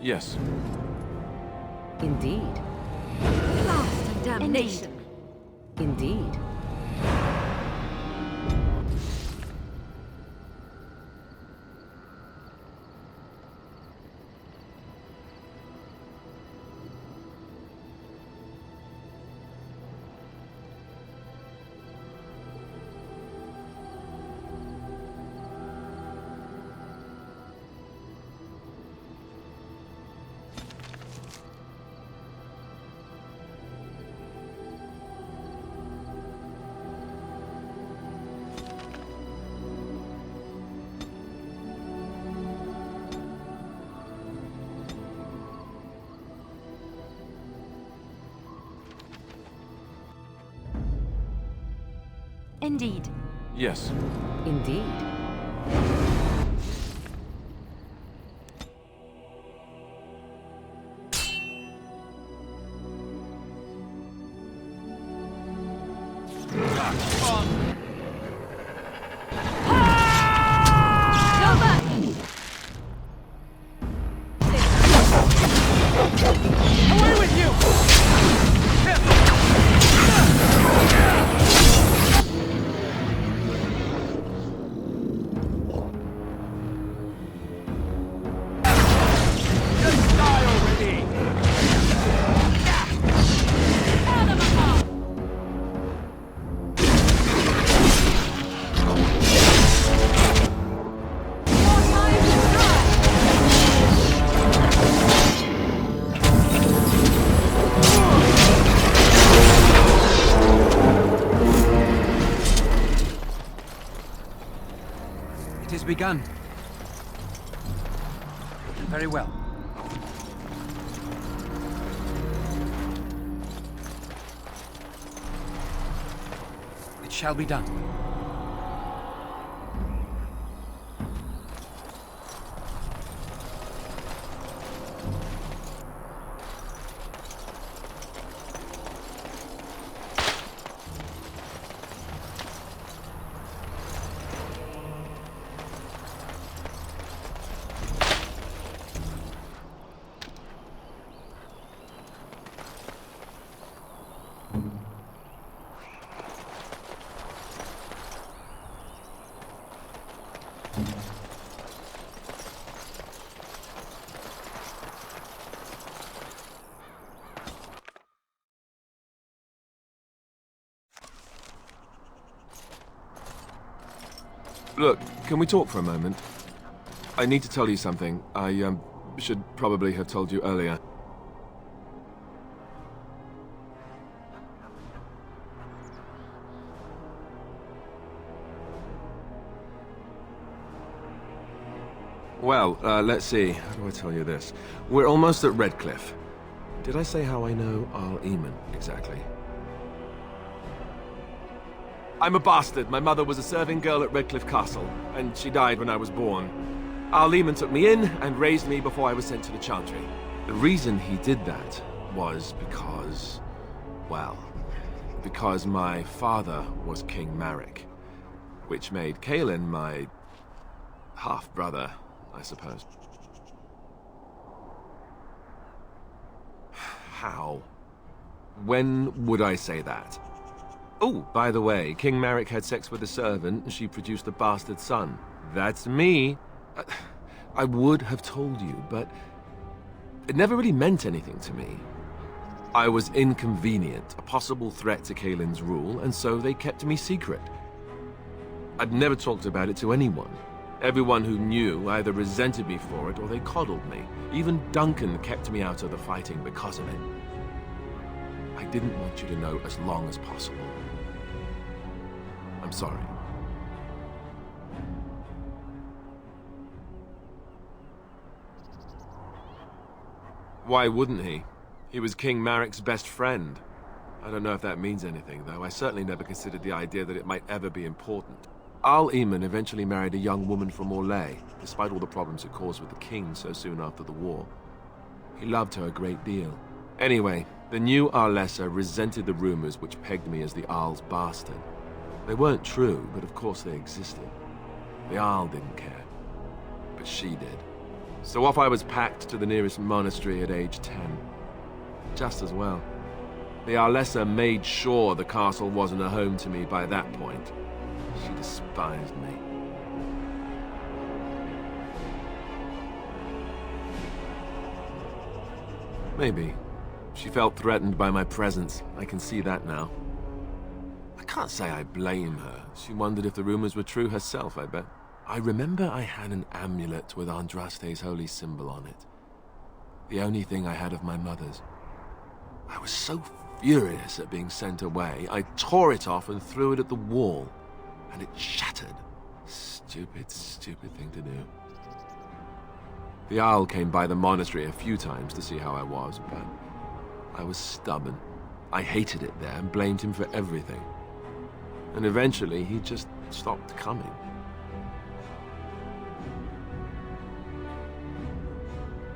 Yes. Indeed. Blast and damnation. Indeed. Indeed. Yes. Indeed. Away with you! Just die already! It has begun. Very well. It shall be done. Look, can we talk for a moment? I need to tell you something. I, should probably have told you earlier. Well, let's see. How do I tell you this? We're almost at Redcliffe. Did I say how I know Arl Eamon, exactly? I'm a bastard. My mother was a serving girl at Redcliffe Castle, and she died when I was born. Arl Eamon took me in and raised me before I was sent to the Chantry. The reason he did that was because... well, because my father was King Maric, which made Cailan my half-brother, I suppose. How? When would I say that? Oh, by the way, King Maric had sex with a servant and she produced a bastard son. That's me. I would have told you, but it never really meant anything to me. I was inconvenient, a possible threat to Cailan's rule, and so they kept me secret. I'd never talked about it to anyone. Everyone who knew either resented me for it or they coddled me. Even Duncan kept me out of the fighting because of it. I didn't want you to know as long as possible. I'm sorry. Why wouldn't he? He was King Maric's best friend. I don't know if that means anything, though. I certainly never considered the idea that it might ever be important. Arl Eamon eventually married a young woman from Orlais, despite all the problems it caused with the king so soon after the war. He loved her a great deal. Anyway, the new Arlessa resented the rumors which pegged me as the Arl's bastard. They weren't true, but of course they existed. The Arl didn't care, but she did. So off I was packed to the nearest monastery at age 10. Just as well. The Arlessa made sure the castle wasn't a home to me by that point. She despised me. Maybe. She felt threatened by my presence. I can see that now. I can't say I blame her. She wondered if the rumors were true herself, I bet. I remember I had an amulet with Andraste's holy symbol on it. The only thing I had of my mother's. I was so furious at being sent away, I tore it off and threw it at the wall. And it shattered. Stupid, stupid thing to do. The Jarl came by the monastery a few times to see how I was, but I was stubborn. I hated it there and blamed him for everything. And eventually, he just stopped coming.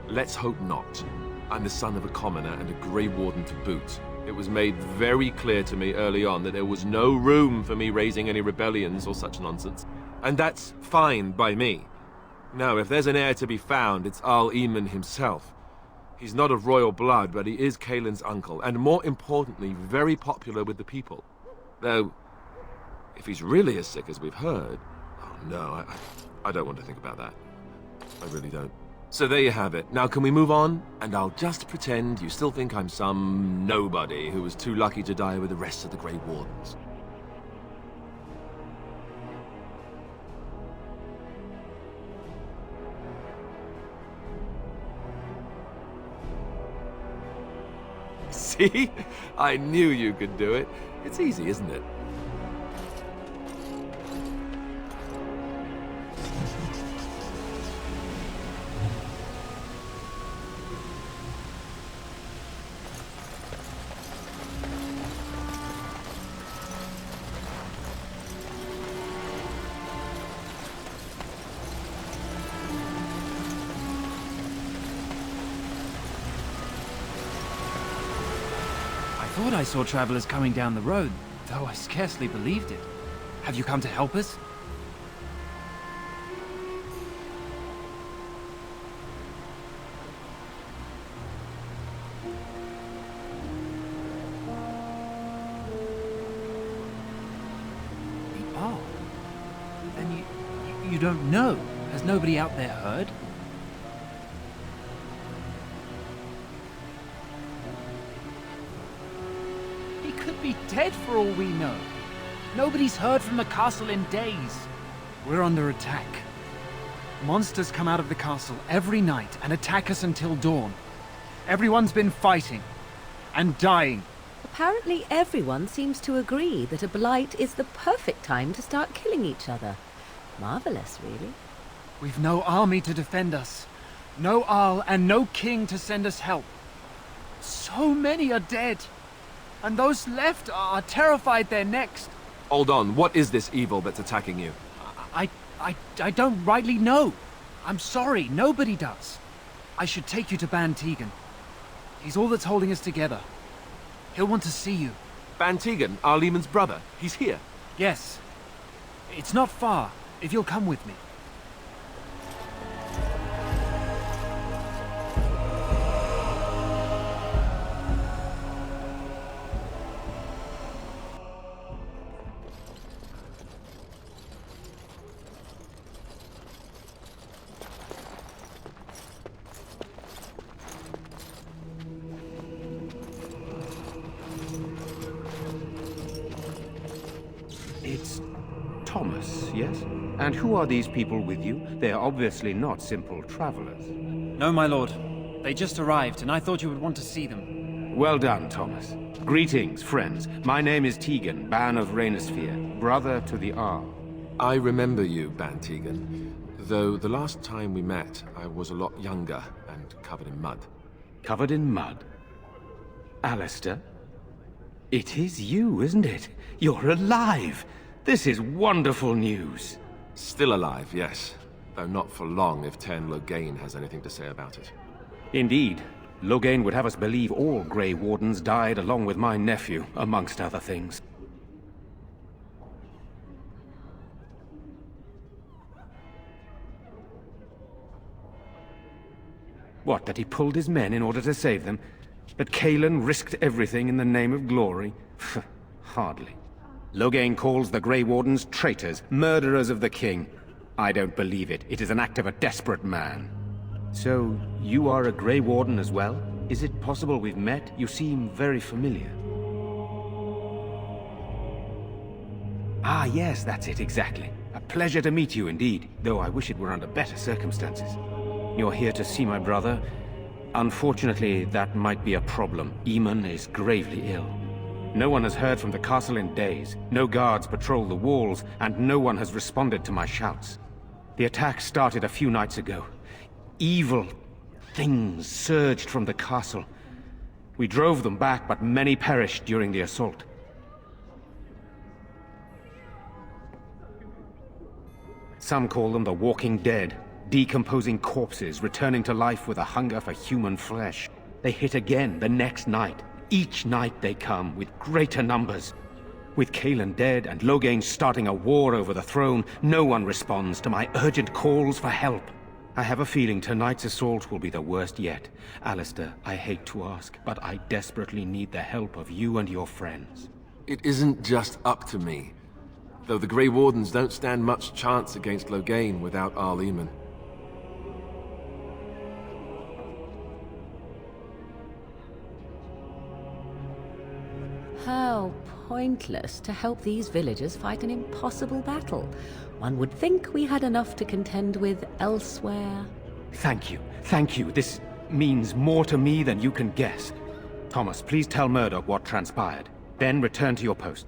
Let's hope not. I'm the son of a commoner and a Grey Warden to boot. It was made very clear to me early on that there was no room for me raising any rebellions or such nonsense. And that's fine by me. Now, if there's an heir to be found, it's Arl Eamon himself. He's not of royal blood, but he is Cailin's uncle, and more importantly, very popular with the people. Though, if he's really as sick as we've heard... Oh no, I don't want to think about that. I really don't. So there you have it. Now can we move on? And I'll just pretend you still think I'm some nobody who was too lucky to die with the rest of the Grey Wardens. See? I knew you could do it. It's easy, isn't it? I thought I saw travelers coming down the road, though I scarcely believed it. Have you come to help us? Oh. Then you don't know? Has nobody out there heard? Be dead for all we know. Nobody's heard from the castle in days. We're under attack. Monsters come out of the castle every night and attack us until dawn. Everyone's been fighting and dying. Apparently everyone seems to agree that a blight is the perfect time to start killing each other. Marvelous, really. We've no army to defend us. No Arl and no king to send us help. So many are dead. And those left are terrified they're next. Hold on, what is this evil that's attacking you? I don't rightly know. I'm sorry, nobody does. I should take you to Ban Tegan. He's all that's holding us together. He'll want to see you. Ban Tegan, Arl Eamon's brother. He's here. Yes. It's not far, if you'll come with me. It's Thomas, yes? And who are these people with you? They are obviously not simple travelers. No, my lord. They just arrived, and I thought you would want to see them. Well done, Thomas. Greetings, friends. My name is Tegan, Ban of Reynisfere, brother to the Arl. I remember you, Ban Tegan. Though the last time we met, I was a lot younger and covered in mud. Covered in mud? Alistair? It is you, isn't it? You're alive! This is wonderful news. Still alive, yes. Though not for long if Ten Loghain has anything to say about it. Indeed. Loghain would have us believe all Grey Wardens died along with my nephew, amongst other things. What, that he pulled his men in order to save them? That Cailan risked everything in the name of glory? Hardly. Loghain calls the Grey Wardens traitors, murderers of the king. I don't believe it. It is an act of a desperate man. So, you are a Grey Warden as well? Is it possible we've met? You seem very familiar. Ah, yes, that's it, exactly. A pleasure to meet you indeed, though I wish it were under better circumstances. You're here to see my brother? Unfortunately, that might be a problem. Eamon is gravely ill. No one has heard from the castle in days. No guards patrol the walls, and no one has responded to my shouts. The attack started a few nights ago. Evil things surged from the castle. We drove them back, but many perished during the assault. Some call them the Walking Dead, decomposing corpses returning to life with a hunger for human flesh. They hit again the next night. Each night they come, with greater numbers. With Cailan dead and Loghain starting a war over the throne, no one responds to my urgent calls for help. I have a feeling tonight's assault will be the worst yet. Alistair, I hate to ask, but I desperately need the help of you and your friends. It isn't just up to me. Though the Grey Wardens don't stand much chance against Loghain without Arl Eamon. How pointless to help these villagers fight an impossible battle. One would think we had enough to contend with elsewhere. Thank you. Thank you. This means more to me than you can guess. Thomas, please tell Murdoch what transpired. Then return to your post.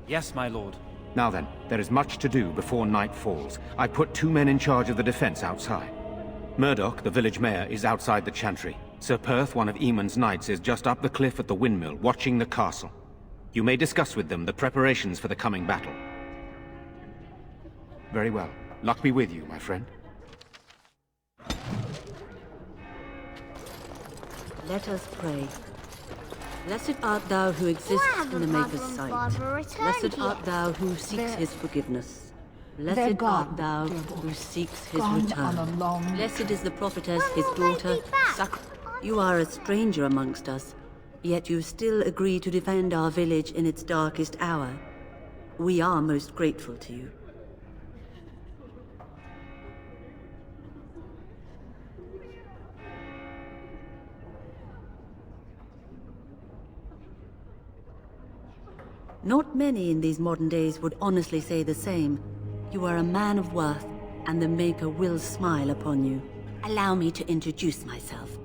Yes, my lord. Now then, there is much to do before night falls. I put 2 men in charge of the defense outside. Murdoch, the village mayor, is outside the chantry. Sir Perth, one of Eamon's knights, is just up the cliff at the windmill, watching the castle. You may discuss with them the preparations for the coming battle. Very well. Luck be with you, my friend. Let us pray. Blessed art thou who exists in the Maker's sight. Blessed art thou who seeks his forgiveness. Blessed art thou who seeks his return. Blessed is the prophetess, his daughter. You are a stranger amongst us, yet you still agree to defend our village in its darkest hour. We are most grateful to you. Not many in these modern days would honestly say the same. You are a man of worth, and the Maker will smile upon you. Allow me to introduce myself.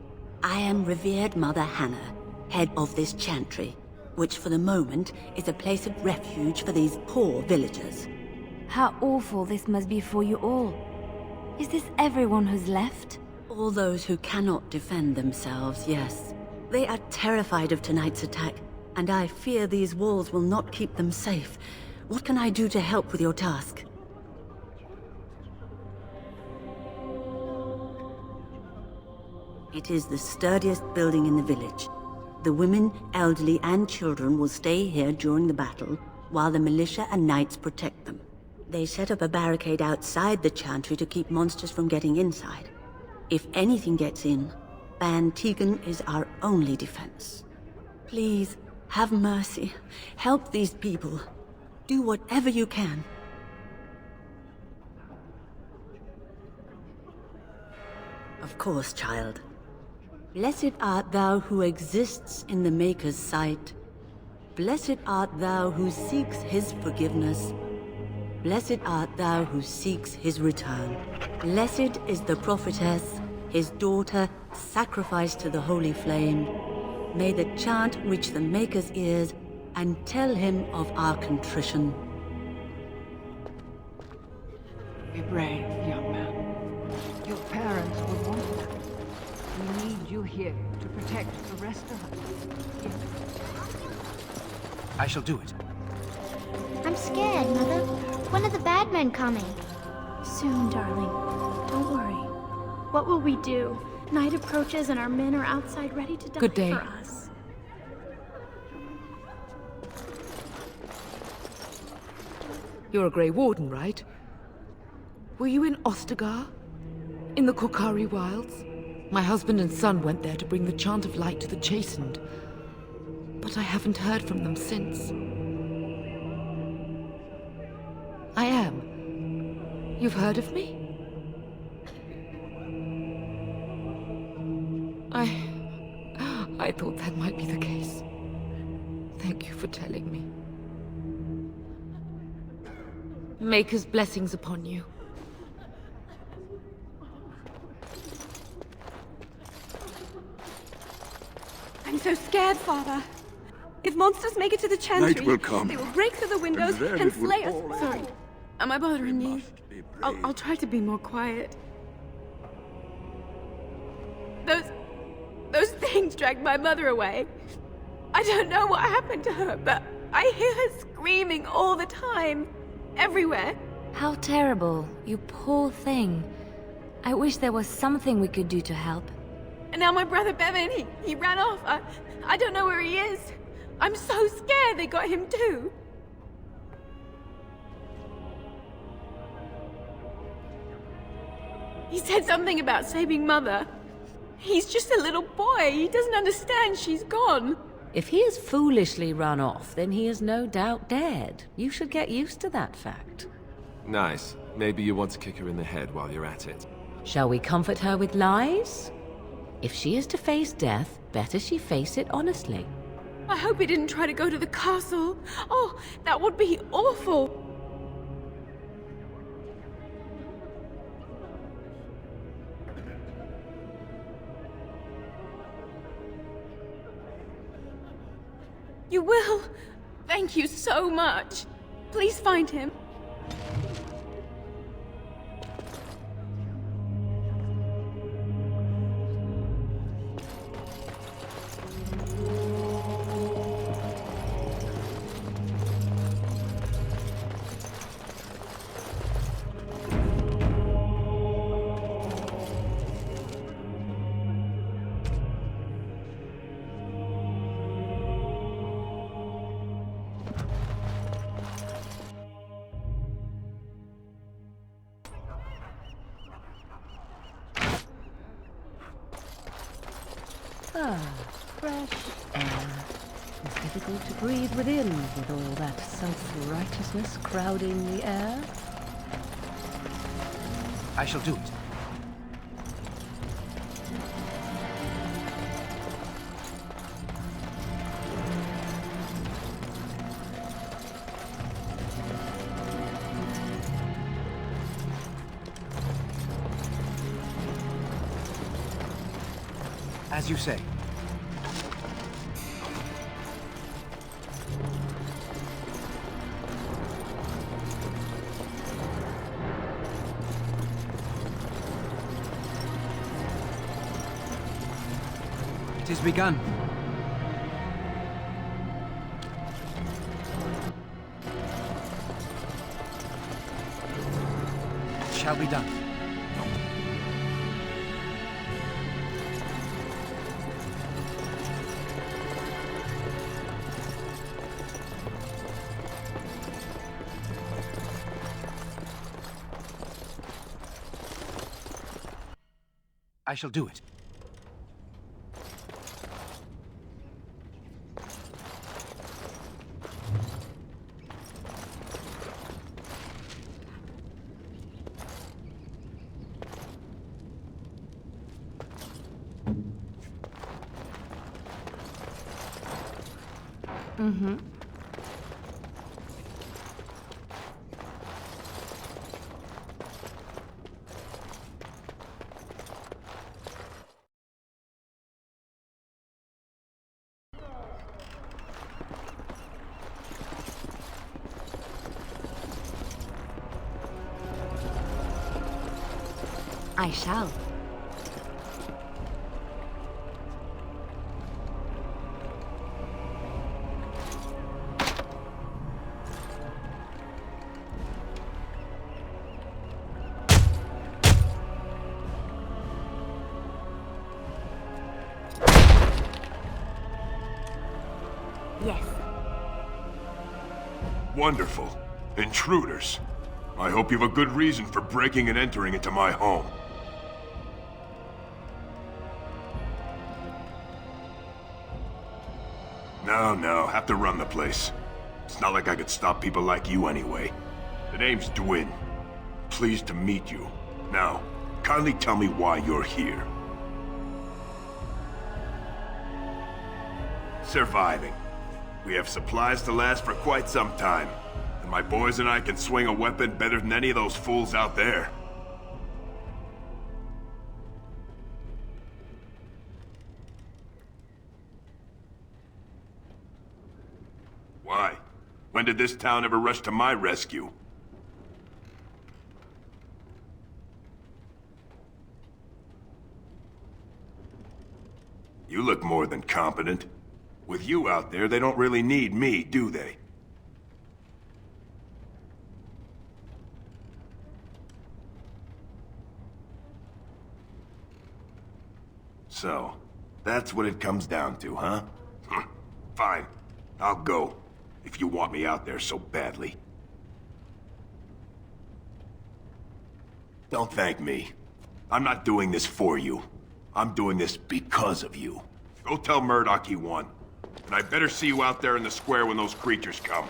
I am revered Mother Hannah, head of this chantry, which for the moment is a place of refuge for these poor villagers. How awful this must be for you all. Is this everyone who's left? All those who cannot defend themselves, yes. They are terrified of tonight's attack, and I fear these walls will not keep them safe. What can I do to help with your task? It is the sturdiest building in the village. The women, elderly, and children will stay here during the battle, while the militia and knights protect them. They set up a barricade outside the chantry to keep monsters from getting inside. If anything gets in, Ban Tegan is our only defense. Please, have mercy. Help these people. Do whatever you can. Of course, child. Blessed art thou who exists in the Maker's sight. Blessed art thou who seeks his forgiveness. Blessed art thou who seeks his return. Blessed is the prophetess, his daughter, sacrificed to the holy flame. May the chant reach the Maker's ears and tell him of our contrition. Be brave, young man. Your parents will want that. We need you here to protect the rest of us. I shall do it. I'm scared, Mother. When are the bad men coming? Soon, darling. Don't worry. What will we do? Night approaches and our men are outside ready to die Good day. for us. You're a Grey Warden, right? Were you in Ostagar? In the Korkari Wilds? My husband and son went there to bring the chant of light to the chastened, but I haven't heard from them since. I am. You've heard of me? I thought that might be the case. Thank you for telling me. Maker's blessings upon you. I'm so scared, Father. If monsters make it to the chantry, Night will come. they will break through the windows And then and it will slay us. all end. Sorry. Am I bothering you? Must be brave. I'll try to be more quiet. Those things dragged my mother away. I don't know what happened to her, but I hear her screaming all the time. Everywhere. How terrible, you poor thing. I wish there was something we could do to help. And now my brother Bevan, he ran off. I don't know where he is. I'm so scared they got him too. He said something about saving Mother. He's just a little boy. He doesn't understand she's gone. If he has foolishly run off, then he is no doubt dead. You should get used to that fact. Nice. Maybe you want to kick her in the head while you're at it. Shall we comfort her with lies? If she is to face death, better she face it honestly. I hope he didn't try to go to the castle. Oh, that would be awful. You will? Thank you so much. Please find him. Fresh air. It's difficult to breathe within with all that self-righteousness crowding the air. I shall do it. As you say. It is begun. It shall be done. I shall do it. Mm-hmm. I shall. Yes. Wonderful. Intruders. I hope you have a good reason for breaking and entering into my home. No, have to run the place. It's not like I could stop people like you anyway. The name's Dwyn. Pleased to meet you. Now, kindly tell me why you're here. Surviving. We have supplies to last for quite some time. And my boys and I can swing a weapon better than any of those fools out there. Why? When did this town ever rush to my rescue? You look more than competent. With you out there, they don't really need me, do they? So, that's what it comes down to, huh? Fine. I'll go. If you want me out there so badly. Don't thank me. I'm not doing this for you. I'm doing this because of you. Go tell Murdoch he won. And I better see you out there in the square when those creatures come.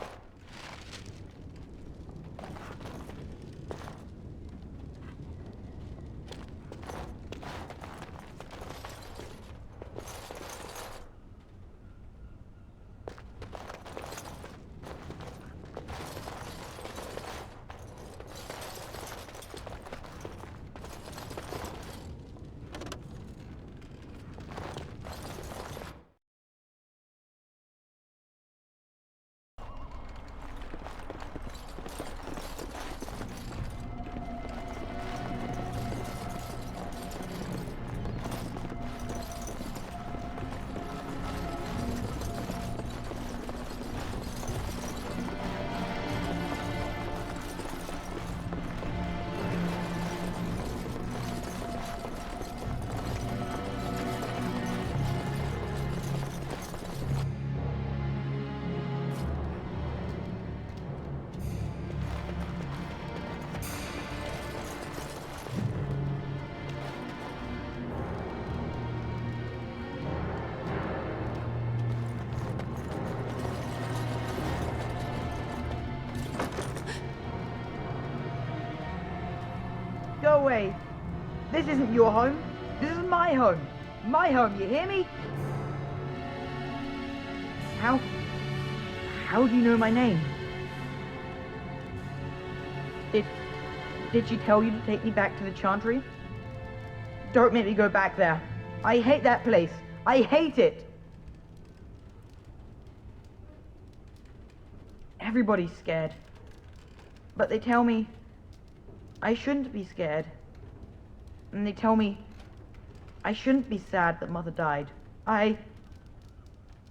Go away. This isn't your home. This is my home. My home, you hear me? How do you know my name? Did she tell you to take me back to the Chantry? Don't make me go back there. I hate that place. I hate it. Everybody's scared. But they tell me I shouldn't be scared. And they tell me I shouldn't be sad that Mother died. I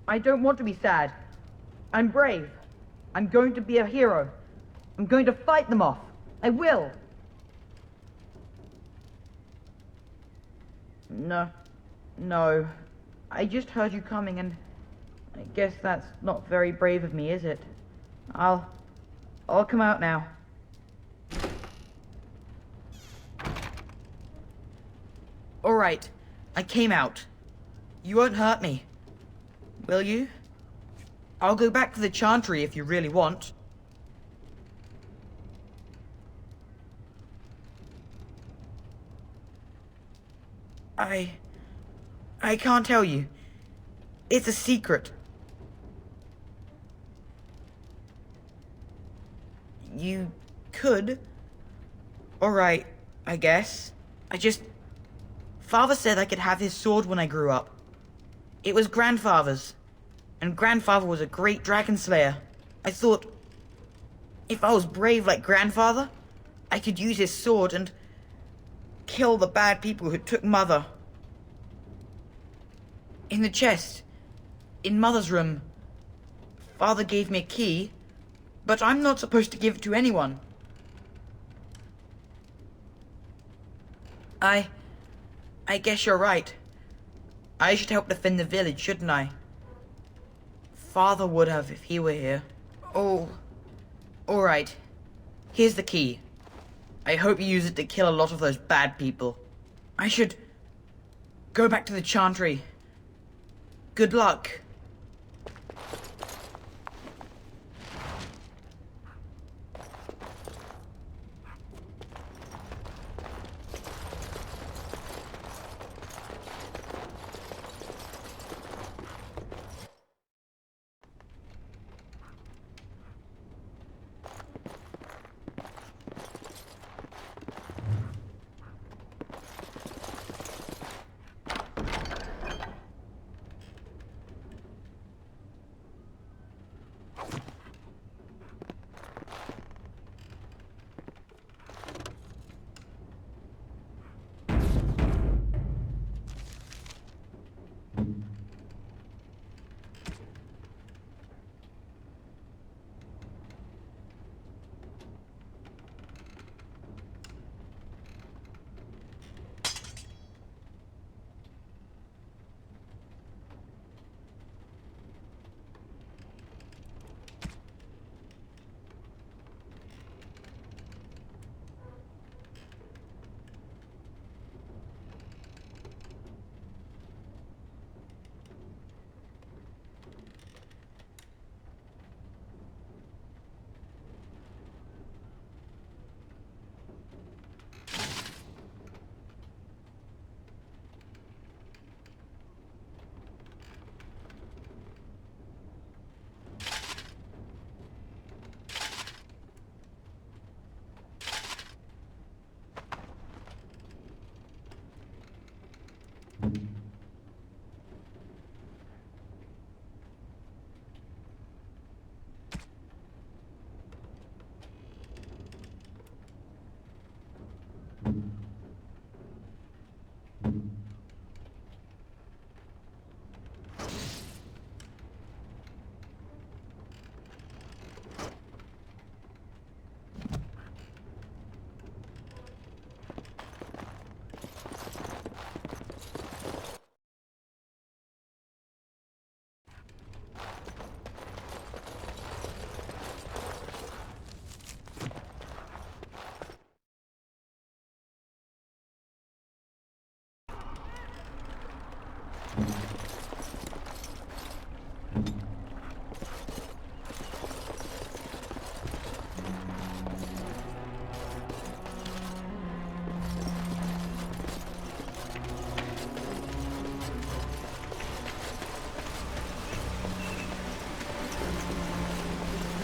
don't want to be sad. I'm brave. I'm going to be a hero. I'm going to fight them off. I will. No. I just heard you coming, and I guess that's not very brave of me, is it? I'll come out now. All right, I came out. You won't hurt me, will you? I'll go back to the Chantry if you really want. I can't tell you. It's a secret. You could. All right, I guess. Father said I could have his sword when I grew up. It was Grandfather's, and Grandfather was a great dragon slayer. I thought, if I was brave like Grandfather, I could use his sword and kill the bad people who took Mother. In the chest, in Mother's room, Father gave me a key, but I'm not supposed to give it to anyone. I guess you're right. I should help defend the village, shouldn't I? Father would have if he were here. Oh, all right. Here's the key. I hope you use it to kill a lot of those bad people. I should go back to the Chantry. Good luck.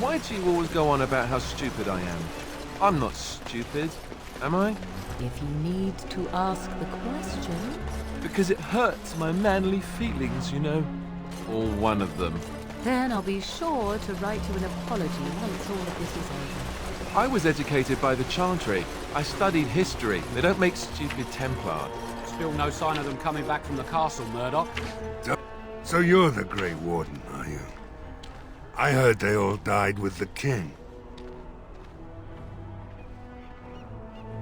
Why do you always go on about how stupid I am? I'm not stupid, am I? If you need to ask the question... Because it hurts my manly feelings, you know. Or one of them. Then I'll be sure to write you an apology once all of this is over. I was educated by the Chantry. I studied history. They don't make stupid Templar. Still no sign of them coming back from the castle, Murdoch. So you're the Grey Warden, are you? I heard they all died with the king.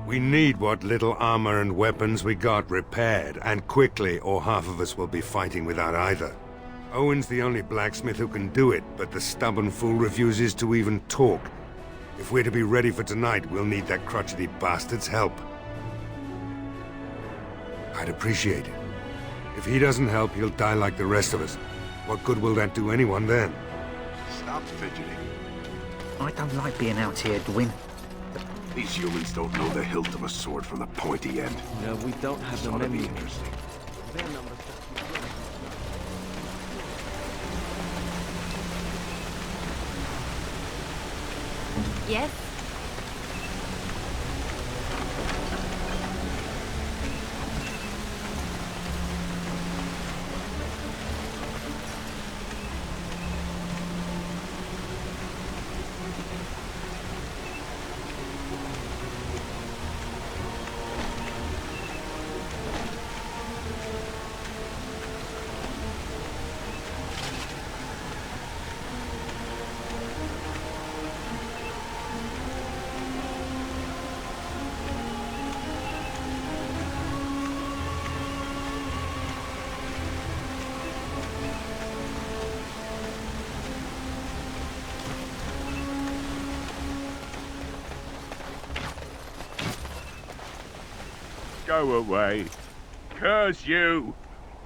We need what little armor and weapons we got repaired, and quickly, or half of us will be fighting without either. Owen's the only blacksmith who can do it, but the stubborn fool refuses to even talk. If we're to be ready for tonight, we'll need that crotchety bastard's help. I'd appreciate it. If he doesn't help, he'll die like the rest of us. What good will that do anyone then? Stop fidgeting. I don't like being out here, Dwyn. These humans don't know the hilt of a sword from the pointy end. No, we don't have the memory. memory. Interesting. Their numbers just keep growing. Yes? Go away. Curse you.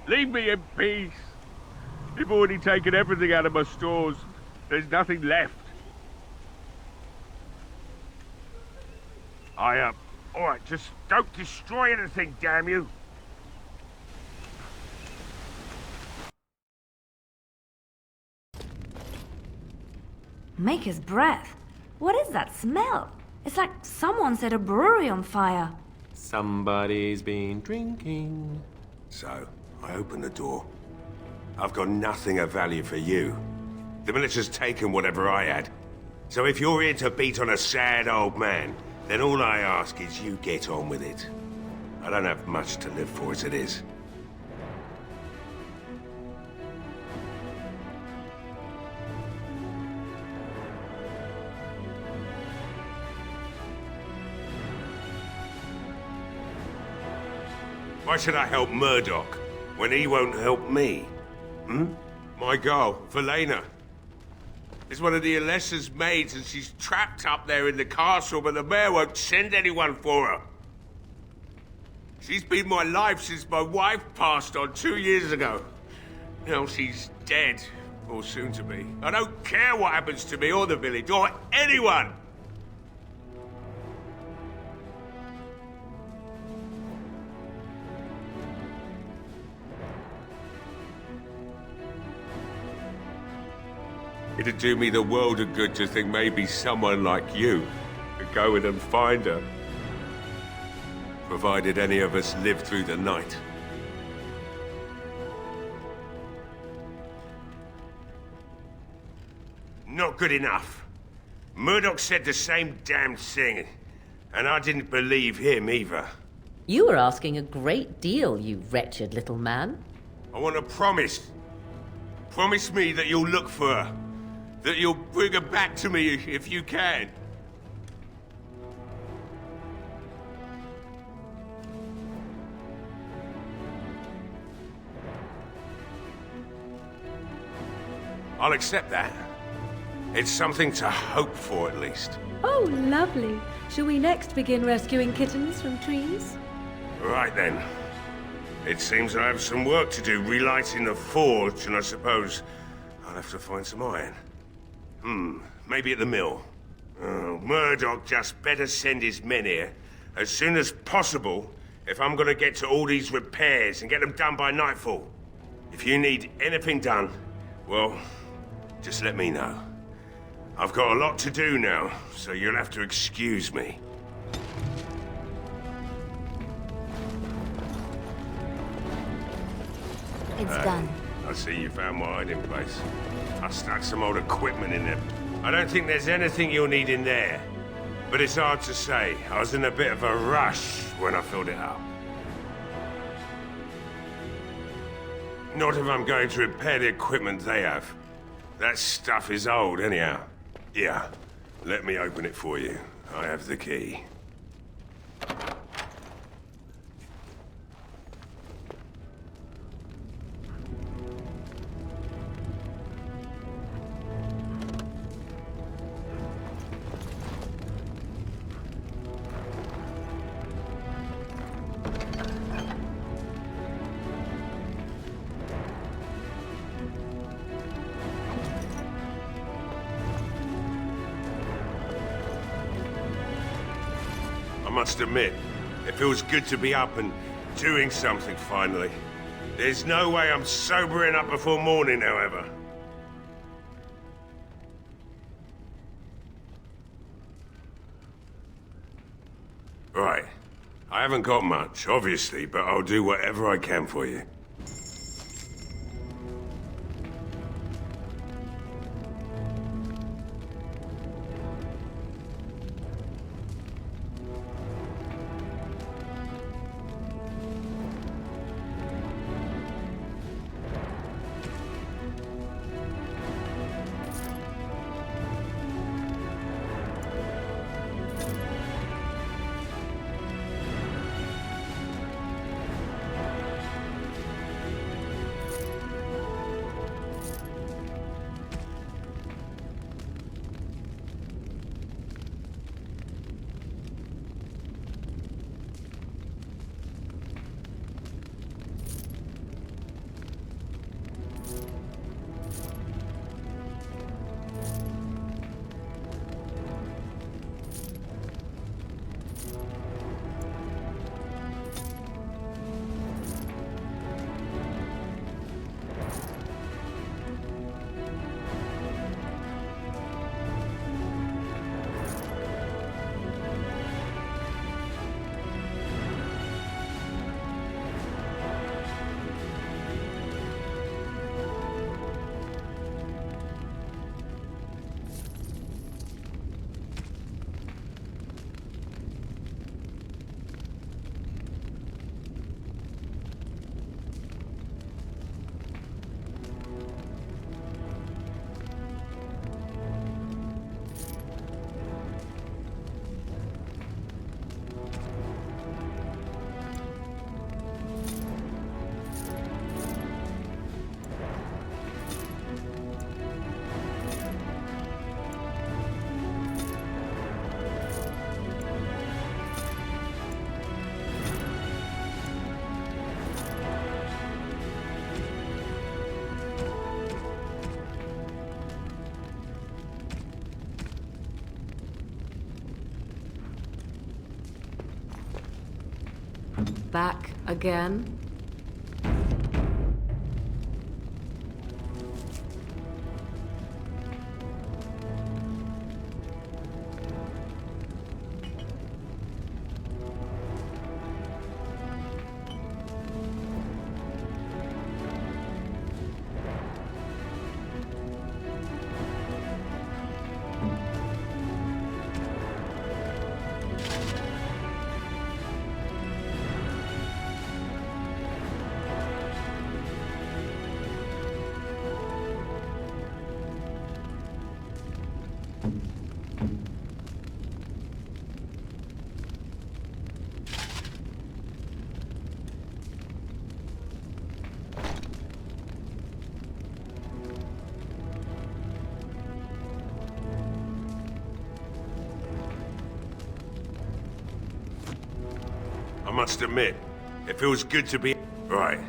Leave me in peace. You've already taken everything out of my stores. There's nothing left. Alright, just don't destroy anything, damn you. Maker's breath. What is that smell? It's like someone set a brewery on fire. Somebody's been drinking. So, I open the door. I've got nothing of value for you. The militia's taken whatever I had. So if you're here to beat on a sad old man, then all I ask is you get on with it. I don't have much to live for as it is. Why should I help Murdoch when he won't help me? My girl, Valena, is one of the Alessa's maids, and she's trapped up there in the castle, but the mayor won't send anyone for her. She's been my life since my wife passed on 2 years ago. Now she's dead, or soon to be. I don't care what happens to me or the village, or anyone! It'd do me the world of good to think maybe someone like you could go in and find her. Provided any of us live through the night. not good enough. Murdoch said the same damn thing, and I didn't believe him either. You were asking a great deal, you wretched little man. I want a promise. Promise me that you'll look for her. That you'll bring her back to me if you can. I'll accept that. It's something to hope for, at least. Oh, lovely. Shall we next begin rescuing kittens from trees? Right then. It seems I have some work to do relighting the forge, and I suppose I'll have to find some iron. Maybe at the mill. Oh, Murdoch just better send his men here as soon as possible if I'm gonna get to all these repairs and get them done by nightfall. If you need anything done, well, just let me know. I've got a lot to do now, so you'll have to excuse me. It's done. I see you found my hiding place. I stuck some old equipment in there. I don't think there's anything you'll need in there. But it's hard to say. I was in a bit of a rush when I filled it up. Not if I'm going to repair the equipment they have. That stuff is old, anyhow. Yeah, let me open it for you. I have the key. I must admit, it feels good to be up and doing something finally. There's no way I'm sobering up before morning, however. Right. I haven't got much, obviously, but I'll do whatever I can for you. Back again? must admit. It feels good to be... Right.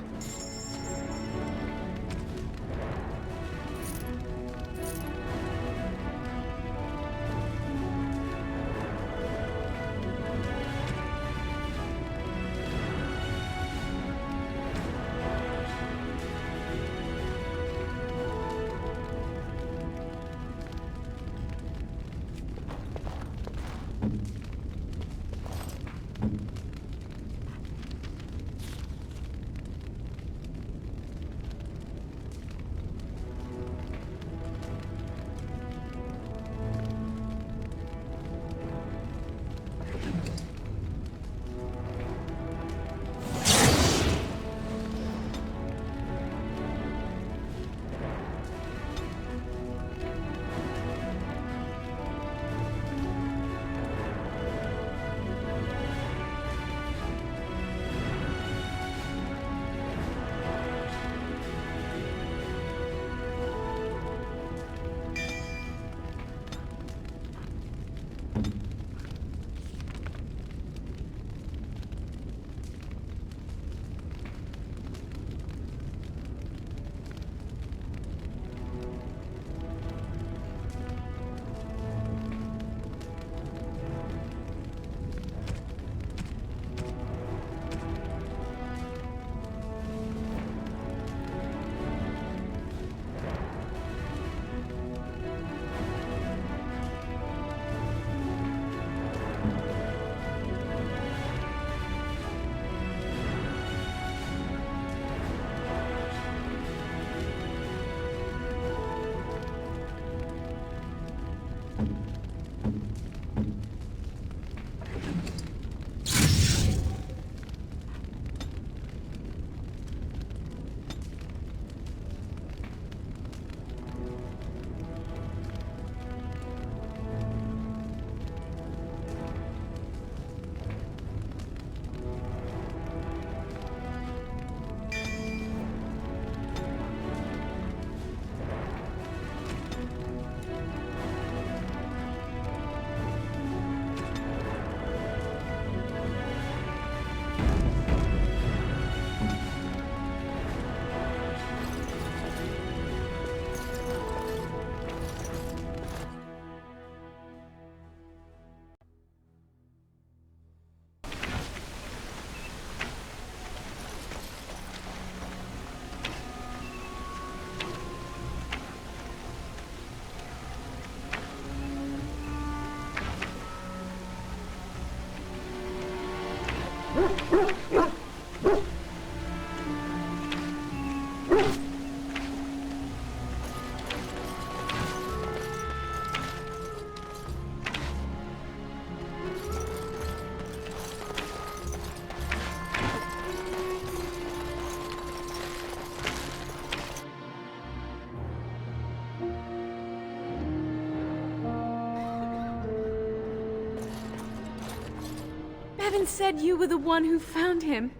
Bevan said you were the one who found him.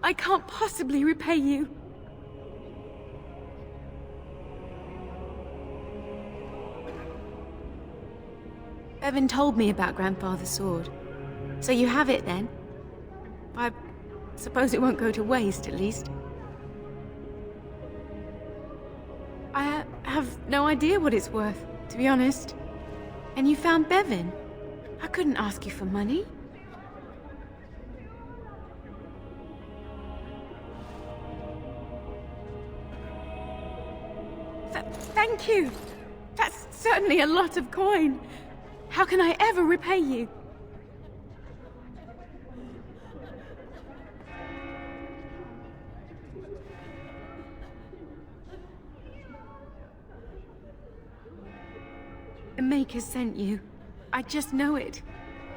I can't possibly repay you. Bevan told me about Grandfather's sword. So you have it then? I suppose it won't go to waste, at least. I have no idea what it's worth, to be honest. And you found Bevan. I couldn't ask you for money. Thank you. That's certainly a lot of coin. How can I ever repay you? The Maker sent you. I just know it.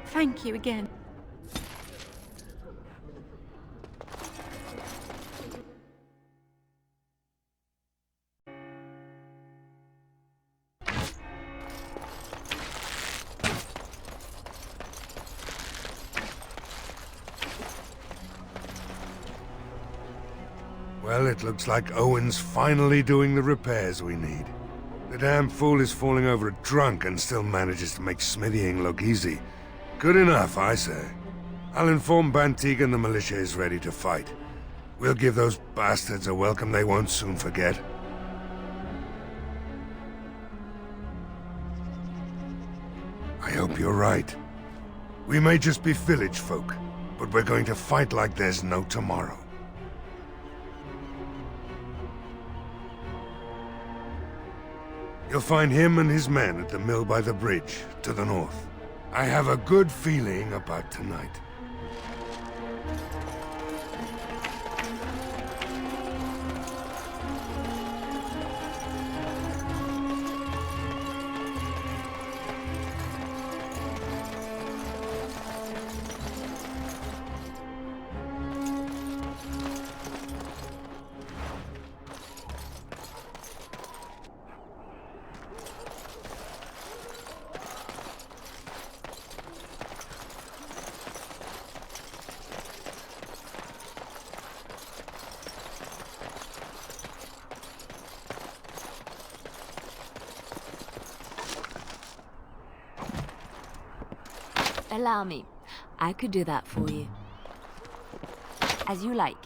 Thank you again. Well, it looks like Owen's finally doing the repairs we need. The damn fool is falling over a drunk and still manages to make smithying look easy. Good enough, I say. I'll inform Bantig and the militia is ready to fight. We'll give those bastards a welcome they won't soon forget. I hope you're right. We may just be village folk, but we're going to fight like there's no tomorrow. You'll find him and his men at the mill by the bridge, to the north. I have a good feeling about tonight. Allow me. I could do that for you. As you like.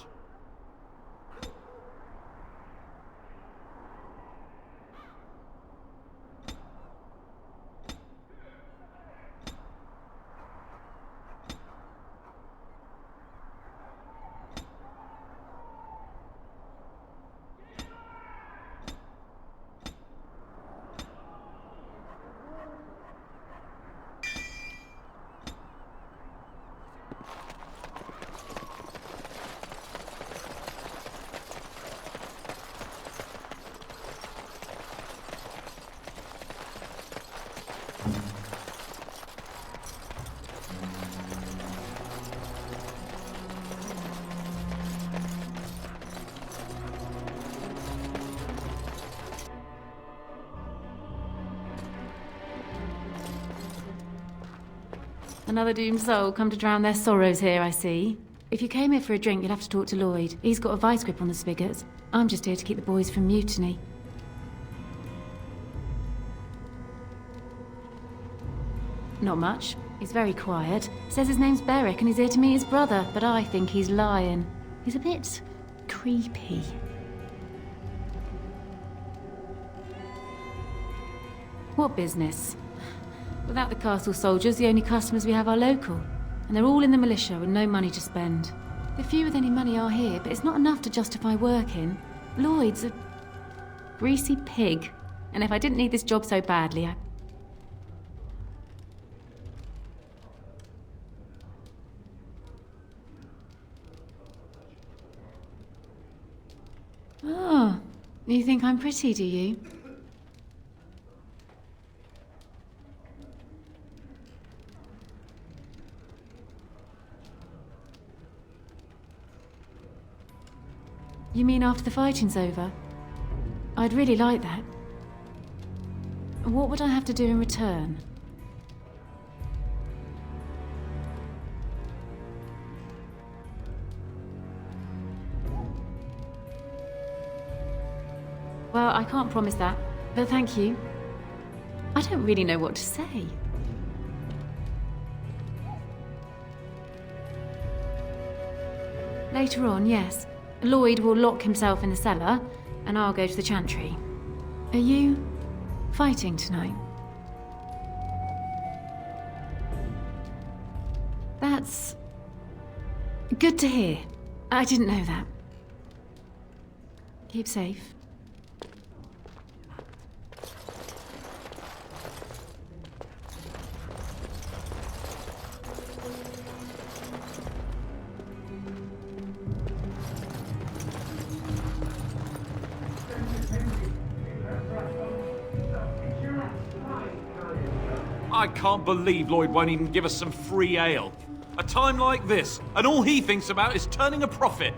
Another doomed soul come to drown their sorrows here, I see. If you came here for a drink, you'd have to talk to Lloyd. He's got a vice grip on the spigots. I'm just here to keep the boys from mutiny. Not much. He's very quiet. Says his name's Beric and he's here to meet his brother, but I think he's lying. He's a bit creepy. What business? Without the castle soldiers, the only customers we have are local. And they're all in the militia with no money to spend. The few with any money are here, but it's not enough to justify working. Lloyd's a greasy pig. And if I didn't need this job so badly, I... Oh, you think I'm pretty, do you? You mean after the fighting's over? I'd really like that. What would I have to do in return? Well, I can't promise that, but thank you. I don't really know what to say. Later on, yes. Lloyd will lock himself in the cellar, and I'll go to the chantry. Are you fighting tonight? That's good to hear. I didn't know that. Keep safe. I can't believe Lloyd won't even give us some free ale. A time like this, and all he thinks about is turning a profit.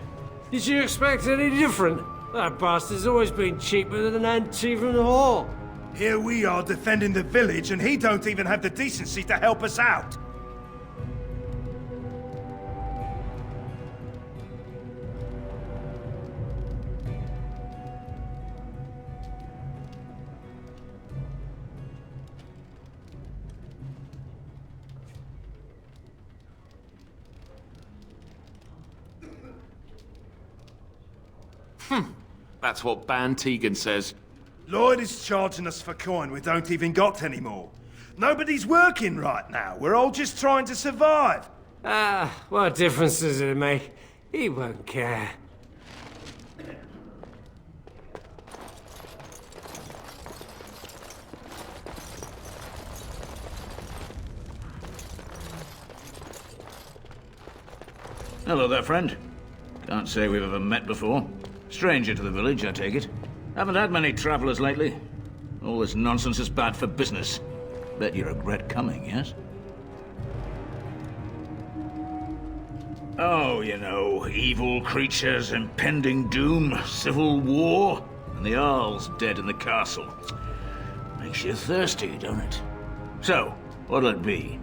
Did you expect any different? That bastard's always been cheaper than an ante from the hall. Here we are defending the village, and he don't even have the decency to help us out. That's what Ban Tegan says. Lloyd is charging us for coin we don't even got anymore. Nobody's working right now. We're all just trying to survive. What difference does it make? He won't care. Hello there, friend. Can't say we've ever met before. Stranger to the village, I take it. Haven't had many travelers lately. All this nonsense is bad for business. Bet you regret coming, yes? Oh, you know, evil creatures, impending doom, civil war, and the Earl's dead in the castle. Makes you thirsty, don't it? So, what'll it be?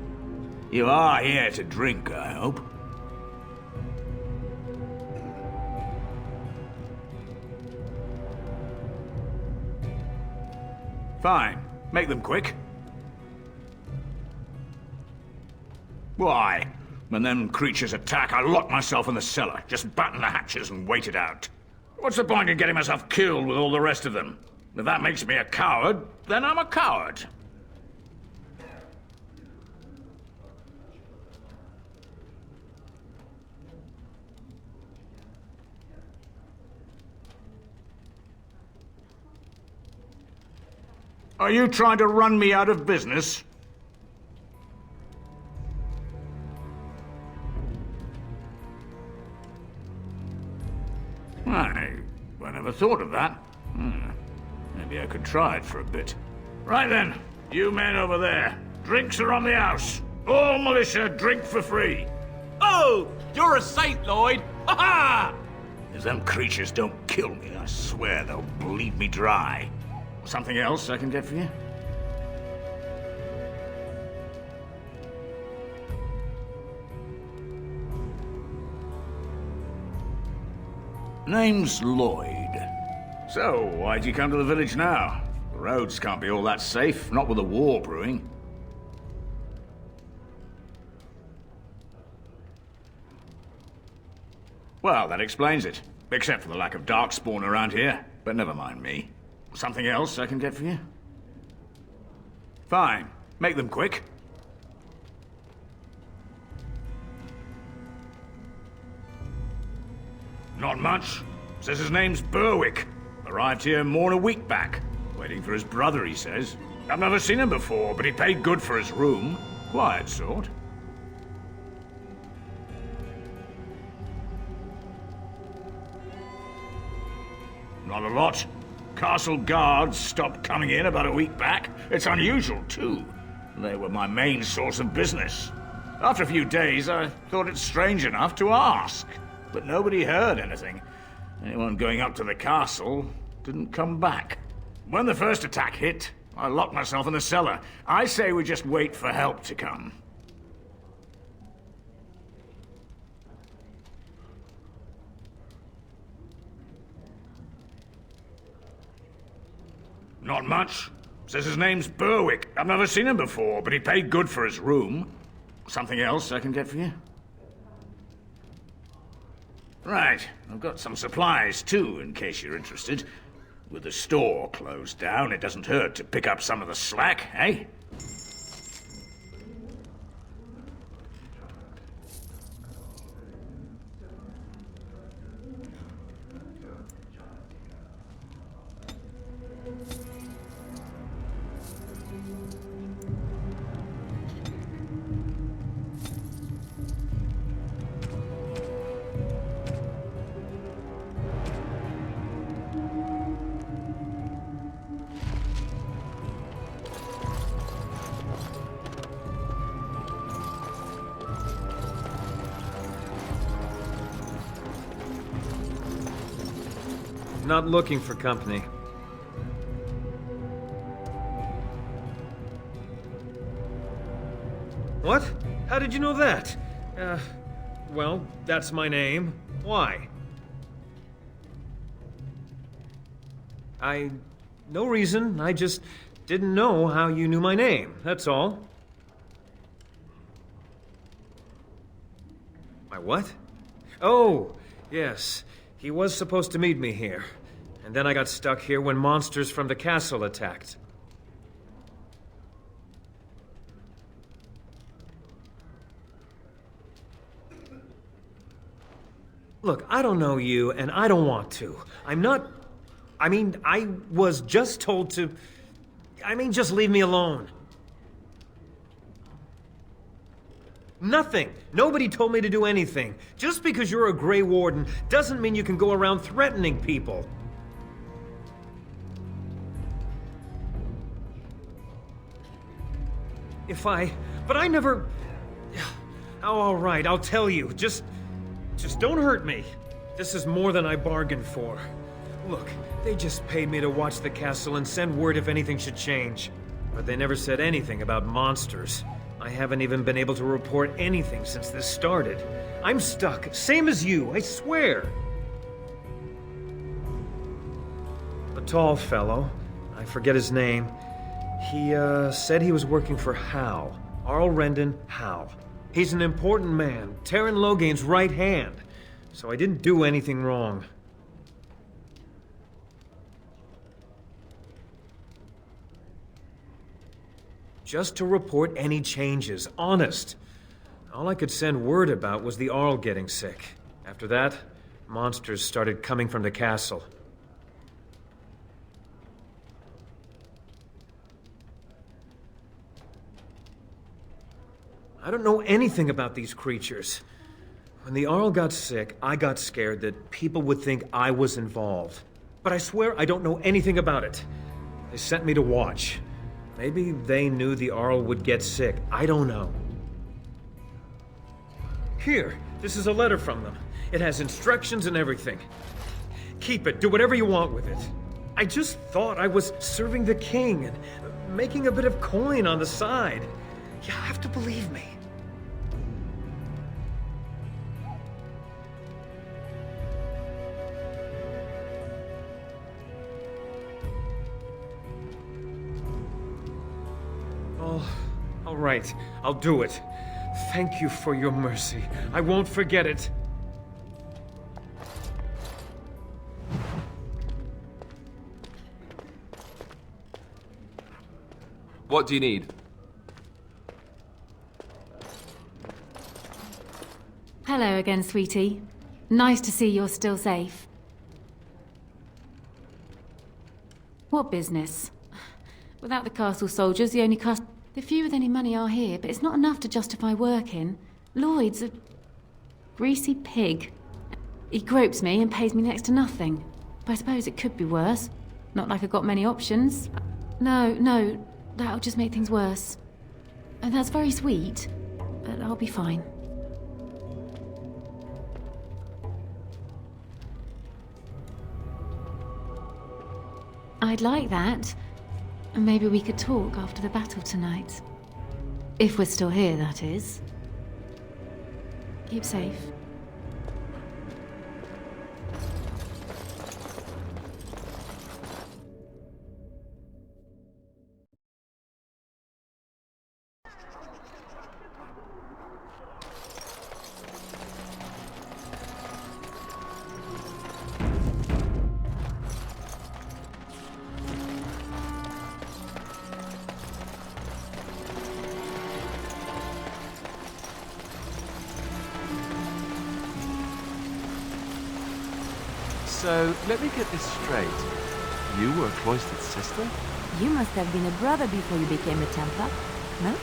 You are here to drink, I hope. Fine. Make them quick. Why? When them creatures attack, I lock myself in the cellar. Just batten the hatches and wait it out. What's the point in getting myself killed with all the rest of them? If that makes me a coward, then I'm a coward. Are you trying to run me out of business? I never thought of that. Maybe I could try it for a bit. Right then, you men over there. Drinks are on the house. All militia drink for free. Oh, you're a saint, Lloyd. Ha ha! If them creatures don't kill me, I swear they'll bleed me dry. Something else I can get for you? Name's Lloyd. So, why'd you come to the village now? The roads can't be all that safe, not with a war brewing. Well, that explains it. Except for the lack of darkspawn around here. But never mind me. Something else I can get for you? Fine. Make them quick. Not much. Says his name's Berwick. Arrived here more than a week back. Waiting for his brother, he says. I've never seen him before, but he paid good for his room. Quiet sort. Not a lot. Castle guards stopped coming in about a week back. It's unusual, too. They were my main source of business. After a few days, I thought it strange enough to ask. But nobody heard anything. Anyone going up to the castle didn't come back. When the first attack hit, I locked myself in the cellar. I say we just wait for help to come. Not much. Says his name's Berwick. I've never seen him before, but he paid good for his room. Something else I can get for you? Right. I've got some supplies, too, in case you're interested. With the store closed down, it doesn't hurt to pick up some of the slack, eh? Not looking for company. What? How did you know that? Well, that's my name. Why? No reason. I just didn't know how you knew my name, that's all. My what? Oh, yes. He was supposed to meet me here. And then I got stuck here when monsters from the castle attacked. Look, I don't know you, and I don't want to. I'm not... I mean, I was just told to... I mean, just leave me alone. Nothing. Nobody told me to do anything. Just because you're a Grey Warden doesn't mean you can go around threatening people. But I never... Oh, all right, I'll tell you. Just don't hurt me. This is more than I bargained for. Look, they just paid me to watch the castle and send word if anything should change. But they never said anything about monsters. I haven't even been able to report anything since this started. I'm stuck, same as you, I swear. A tall fellow, I forget his name, he said he was working for Hal. Arl Rendon Hal. He's an important man, Taron Loghain's right hand. So I didn't do anything wrong. Just to report any changes, honest. All I could send word about was the Arl getting sick. After that, monsters started coming from the castle. I don't know anything about these creatures. When the Arl got sick, I got scared that people would think I was involved. But I swear I don't know anything about it. They sent me to watch. Maybe they knew the Arl would get sick. I don't know. Here, this is a letter from them. It has instructions and everything. Keep it. Do whatever you want with it. I just thought I was serving the king and making a bit of coin on the side. You have to believe me. All right, I'll do it. Thank you for your mercy. I won't forget it. What do you need? Hello again, sweetie. Nice to see you're still safe. What business? Without the castle soldiers, the only the few with any money are here, but it's not enough to justify working. Lloyd's a greasy pig. He gropes me and pays me next to nothing. But I suppose it could be worse. Not like I've got many options. No, that'll just make things worse. And that's very sweet, but I'll be fine. I'd like that. And maybe we could talk after the battle tonight. If we're still here, that is. Keep safe. So, let me get this straight. You were a cloistered sister? You must have been a brother before you became a Templar, no?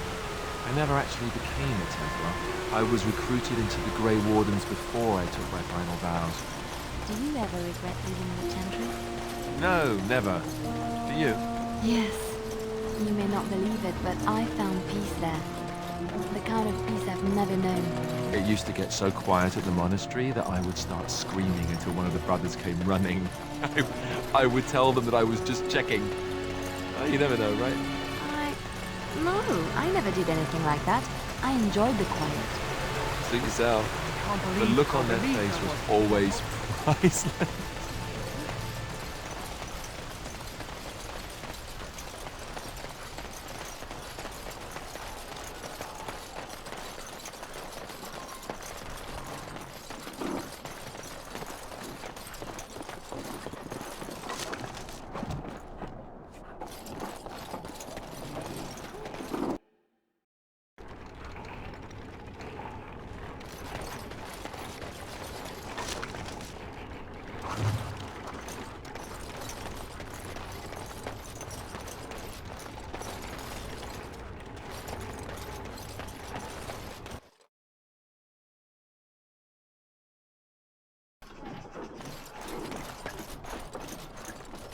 I never actually became a Templar. I was recruited into the Grey Wardens before I took my final vows. Do you ever regret leaving the Chantry? No, never. Do you? Yes. You may not believe it, but I found peace there. The kind of peace I've never known. It used to get so quiet at the monastery that I would start screaming until one of the brothers came running. I would tell them that I was just checking. You never know, right? No, I never did anything like that. I enjoyed the quiet. Suit yourself. The look on their face was always priceless.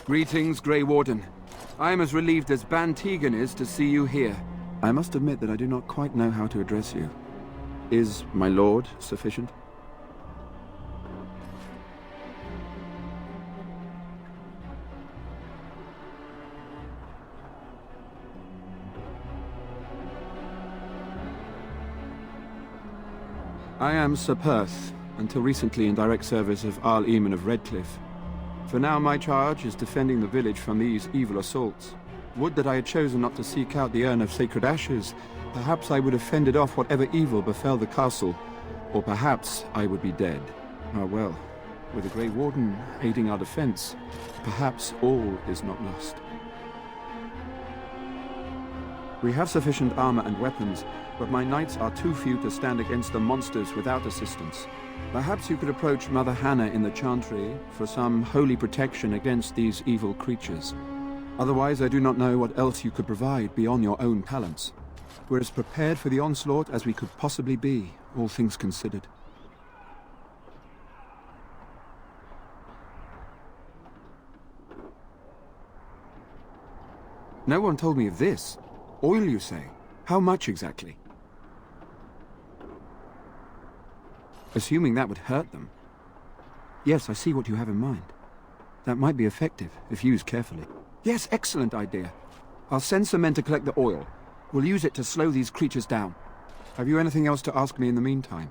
Greetings, Grey Warden. I am as relieved as Ban Tegan is to see you here. I must admit that I do not quite know how to address you. Is my lord sufficient? I am Sir Perth, until recently in direct service of Arl Eamon of Redcliffe. For now my charge is defending the village from these evil assaults. Would that I had chosen not to seek out the Urn of Sacred Ashes. Perhaps I would have fended off whatever evil befell the castle, or perhaps I would be dead. Ah well, with the Grey Warden aiding our defense, perhaps all is not lost. We have sufficient armor and weapons, but my knights are too few to stand against the monsters without assistance. Perhaps you could approach Mother Hannah in the Chantry for some holy protection against these evil creatures. Otherwise, I do not know what else you could provide beyond your own talents. We're as prepared for the onslaught as we could possibly be, all things considered. No one told me of this. Oil, you say? How much exactly? Assuming that would hurt them. Yes, I see what you have in mind. That might be effective, if used carefully. Yes, excellent idea. I'll send some men to collect the oil. We'll use it to slow these creatures down. Have you anything else to ask me in the meantime?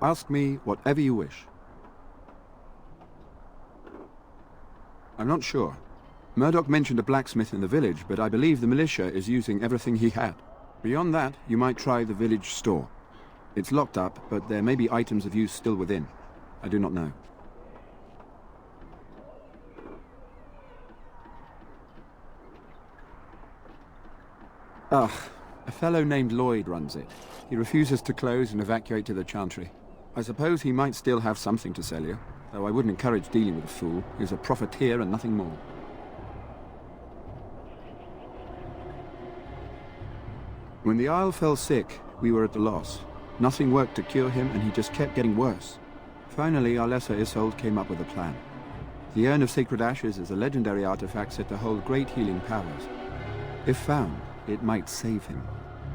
Ask me whatever you wish. I'm not sure. Murdoch mentioned a blacksmith in the village, but I believe the militia is using everything he had. Beyond that, you might try the village store. It's locked up, but there may be items of use still within. I do not know. Ah, a fellow named Lloyd runs it. He refuses to close and evacuate to the Chantry. I suppose he might still have something to sell you, though I wouldn't encourage dealing with a fool. He's a profiteer and nothing more. When the Isle fell sick, we were at a loss. Nothing worked to cure him, and he just kept getting worse. Finally, our lesser Isolde came up with a plan. The Urn of Sacred Ashes is a legendary artifact said to hold great healing powers. If found, it might save him.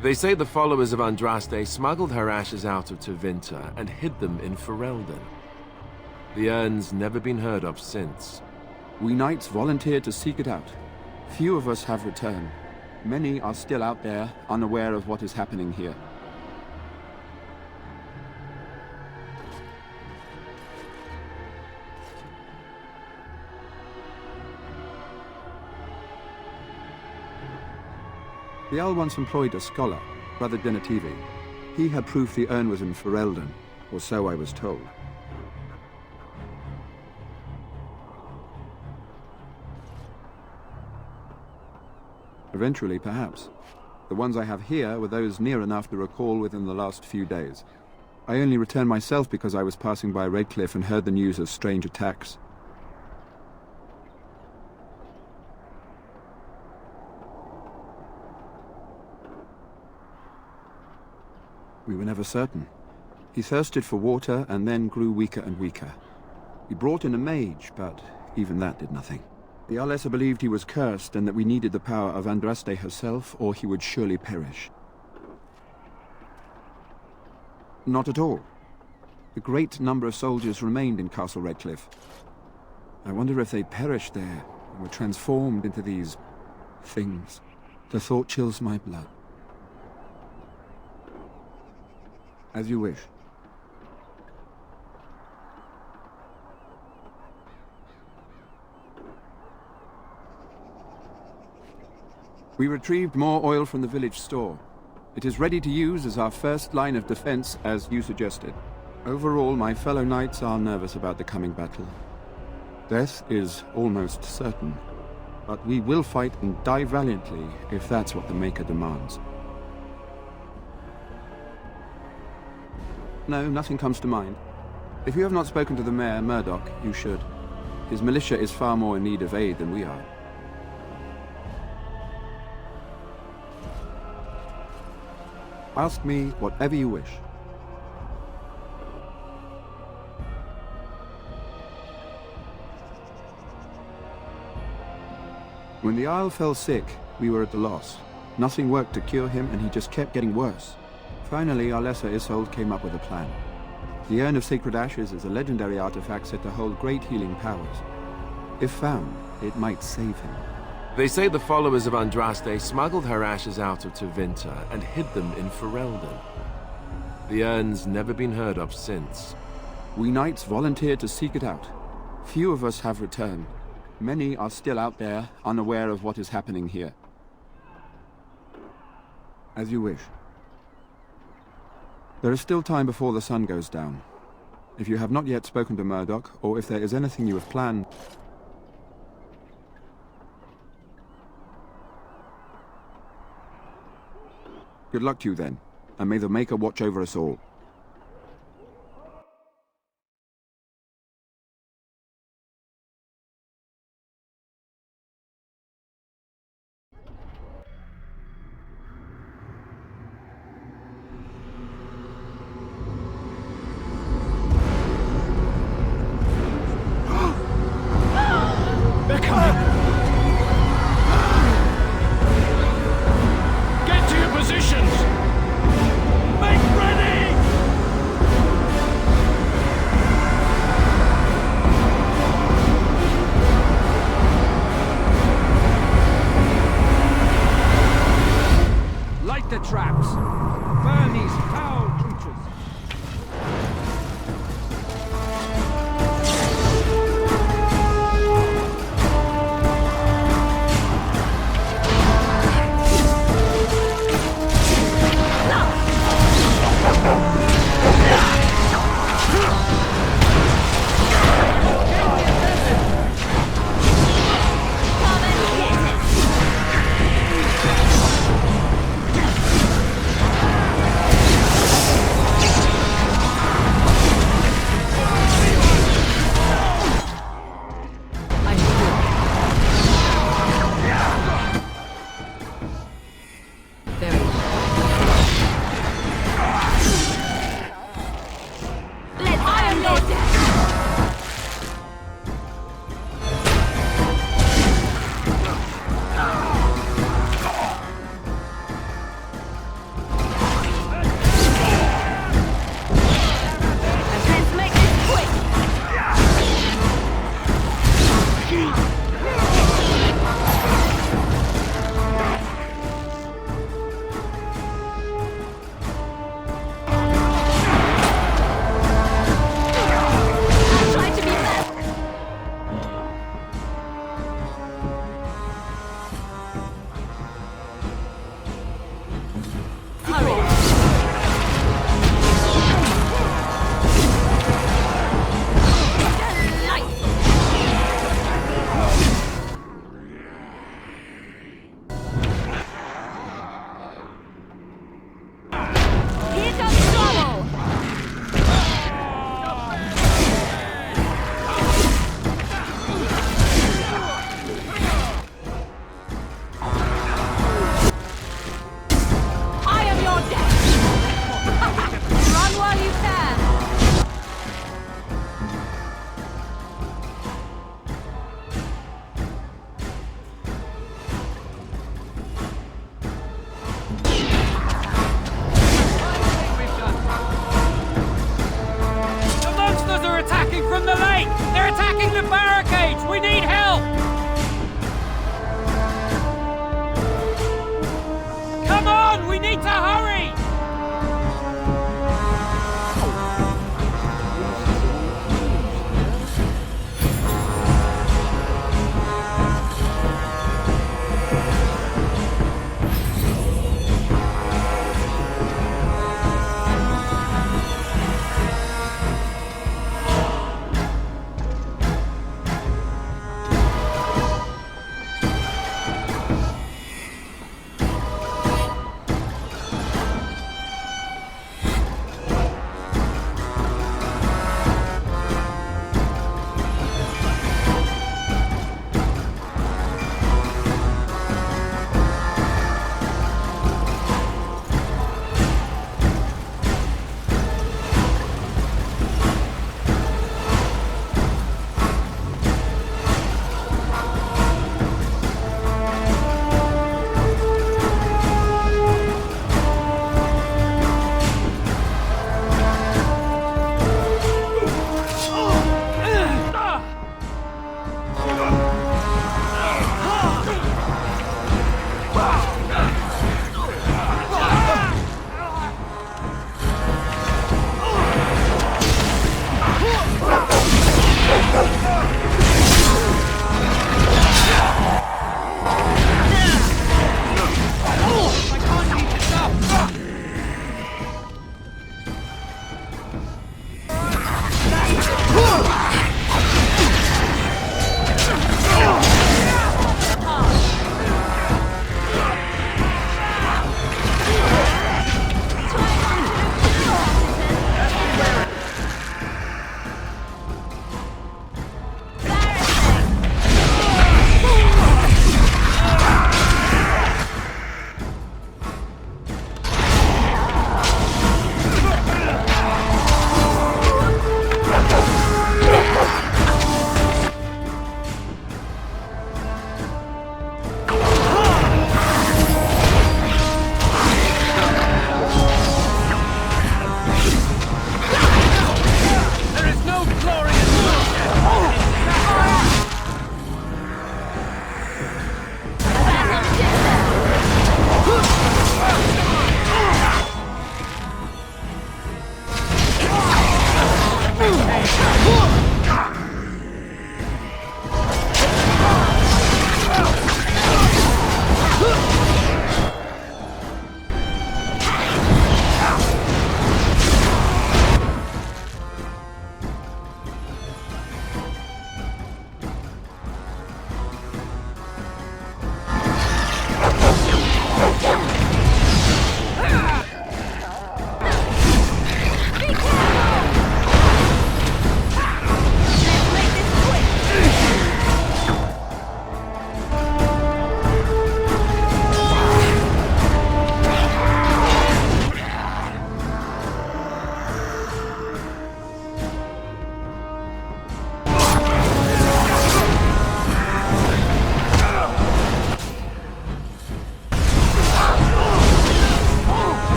They say the followers of Andraste smuggled her ashes out of Tevinter and hid them in Ferelden. The urn's never been heard of since. We knights volunteered to seek it out. Few of us have returned. Many are still out there, unaware of what is happening here. The Owl once employed a scholar, Brother Denetivi. He had proof the urn was in Ferelden, or so I was told. Eventually, perhaps. The ones I have here were those near enough to recall within the last few days. I only returned myself because I was passing by Redcliffe and heard the news of strange attacks. We were never certain. He thirsted for water and then grew weaker and weaker. We brought in a mage, but even that did nothing. The Arlessa believed he was cursed and that we needed the power of Andraste herself, or he would surely perish. Not at all. A great number of soldiers remained in Castle Redcliffe. I wonder if they perished there and were transformed into these things. The thought chills my blood. As you wish. We retrieved more oil from the village store. It is ready to use as our first line of defense, as you suggested. Overall, my fellow knights are nervous about the coming battle. Death is almost certain, but we will fight and die valiantly if that's what the Maker demands. No, nothing comes to mind. If you have not spoken to the Mayor, Murdoch, you should. His militia is far more in need of aid than we are. Ask me whatever you wish. When the Isle fell sick, we were at a loss. Nothing worked to cure him, and he just kept getting worse. Finally, our lesser Isolde came up with a plan. The Urn of Sacred Ashes is a legendary artifact said to hold great healing powers. If found, it might save him. They say the followers of Andraste smuggled her ashes out of Tevinter and hid them in Ferelden. The urn's never been heard of since. We knights volunteered to seek it out. Few of us have returned. Many are still out there, unaware of what is happening here. As you wish. There is still time before the sun goes down. If you have not yet spoken to Murdoch, or if there is anything you have planned... Good luck to you then, and may the Maker watch over us all. They're coming! Get to your positions! Make ready!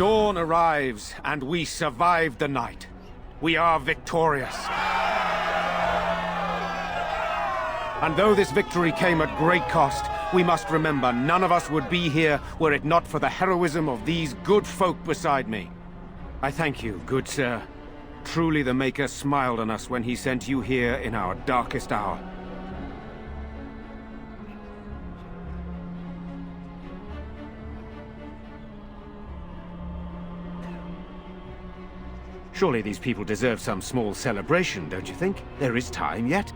dawn arrives, and we survive the night. We are victorious. And though this victory came at great cost, we must remember none of us would be here were it not for the heroism of these good folk beside me. I thank you, good sir. Truly the Maker smiled on us when he sent you here in our darkest hour. Surely these people deserve some small celebration, don't you think? There is time yet.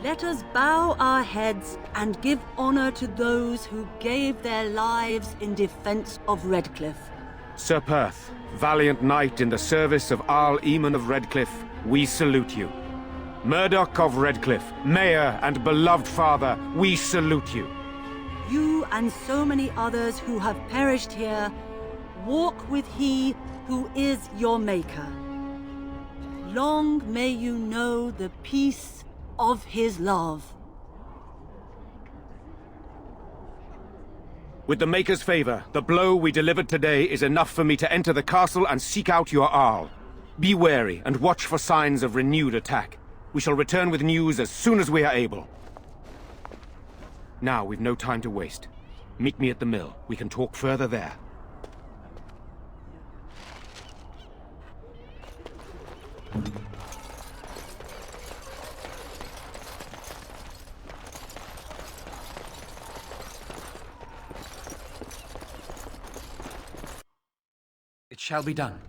Let us bow our heads and give honor to those who gave their lives in defense of Redcliffe. Sir Perth, valiant knight in the service of Arl Eamon of Redcliffe, we salute you. Murdoch of Redcliffe, mayor and beloved father, we salute you. You and so many others who have perished here, walk with he who is your maker. Long may you know the peace of his love. With the Maker's favor, the blow we delivered today is enough for me to enter the castle and seek out your Arl. Be wary and watch for signs of renewed attack. We shall return with news as soon as we are able. Now we've no time to waste. Meet me at the mill. We can talk further there. It shall be done.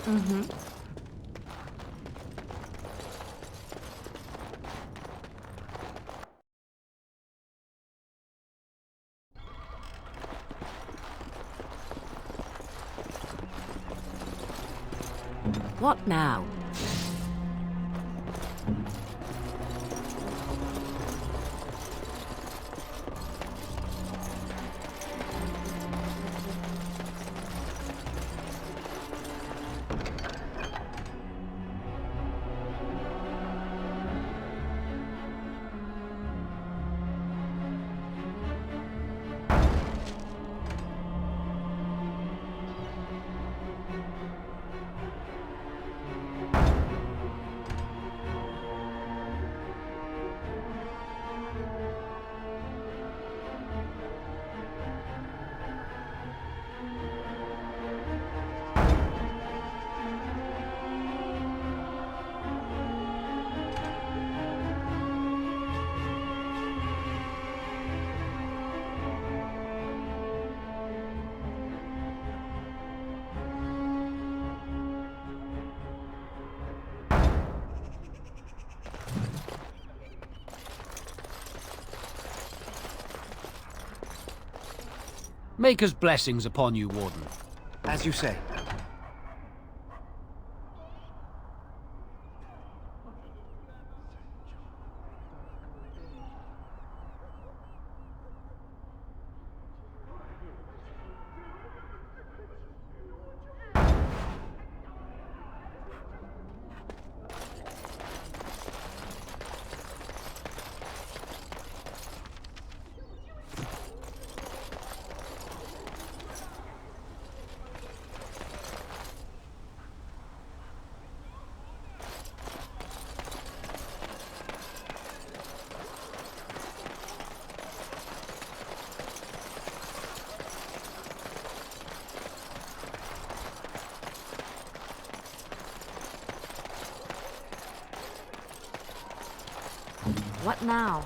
Mm-hmm. What now? Maker's blessings upon you, Warden. As you say. What now?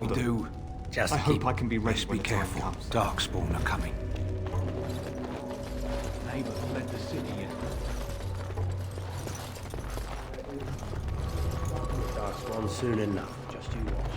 We do. Just I hope I can be ready when the time comes. Darkspawn are coming. Neighbors fled the city yet. Darkspawn soon enough. Just you watch.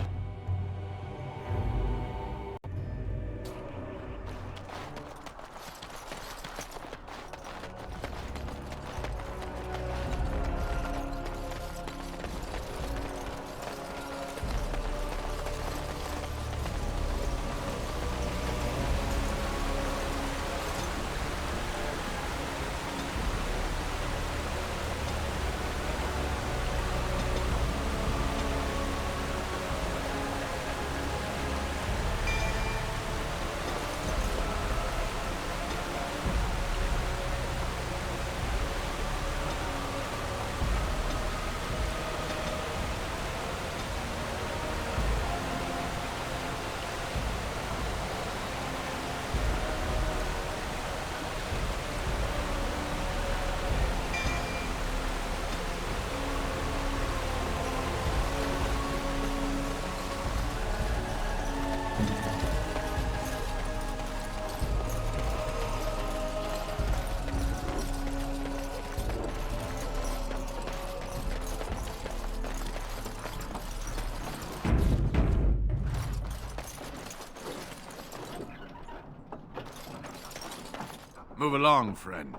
Move along, friend.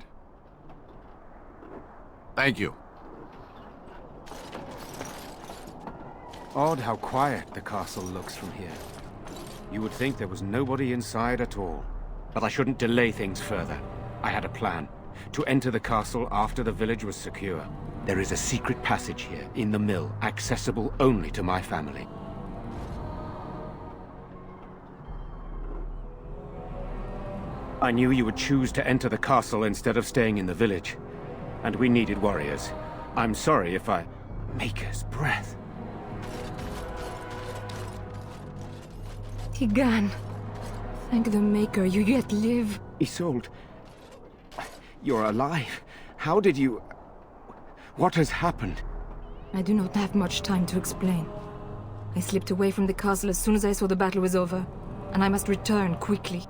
Thank you. Odd how quiet the castle looks from here. You would think there was nobody inside at all. But I shouldn't delay things further. I had a plan. To enter the castle after the village was secure. There is a secret passage here, in the mill, accessible only to my family. I knew you would choose to enter the castle instead of staying in the village. And we needed warriors. I'm sorry if I... Maker's breath. Tigan, thank the Maker you yet live. Isolde, you're alive. How did you... What has happened? I do not have much time to explain. I slipped away from the castle as soon as I saw the battle was over, and I must return quickly.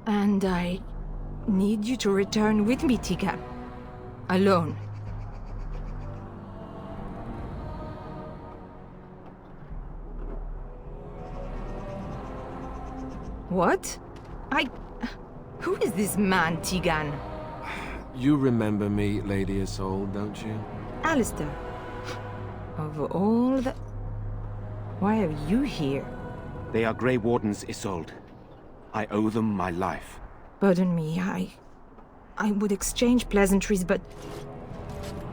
And I need you to return with me, Tigan. Alone. What? Who is this man, Tigan? You remember me, Lady Isolde, don't you? Alistair. Of all the... Why are you here? They are Grey Wardens, Isolde. I owe them my life. Pardon me, I would exchange pleasantries, but...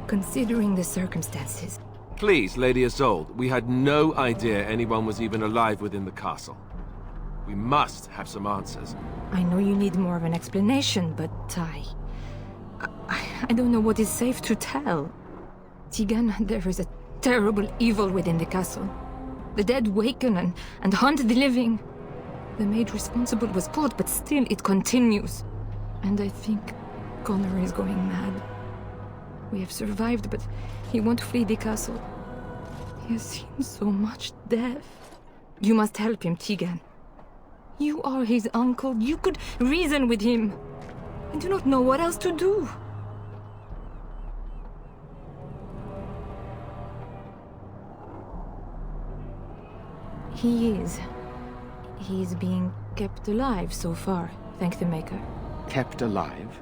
Considering the circumstances... Please, Lady Isolde, we had no idea anyone was even alive within the castle. We must have some answers. I know you need more of an explanation, but I don't know what is safe to tell. Tigan, there is a terrible evil within the castle. The dead waken and haunt the living. The maid responsible was caught, but still it continues. And I think Connor is going mad. We have survived, but he won't flee the castle. He has seen so much death. You must help him, Tigan. You are his uncle. You could reason with him. I do not know what else to do. He is. He is being kept alive so far, thank the Maker. Kept alive?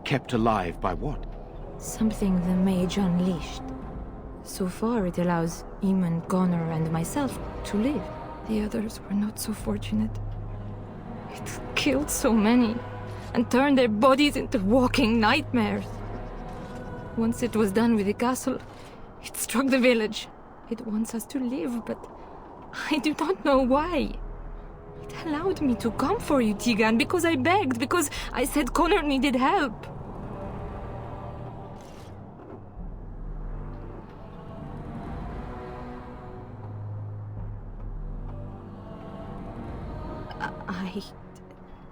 Kept alive by what? Something the Mage unleashed. So far it allows Eamon, Connor, and myself to live. The others were not so fortunate. It killed so many, and turned their bodies into walking nightmares. Once it was done with the castle, it struck the village. It wants us to live, but I do not know why. It allowed me to come for you, Tigan, because I begged, because I said Connor needed help.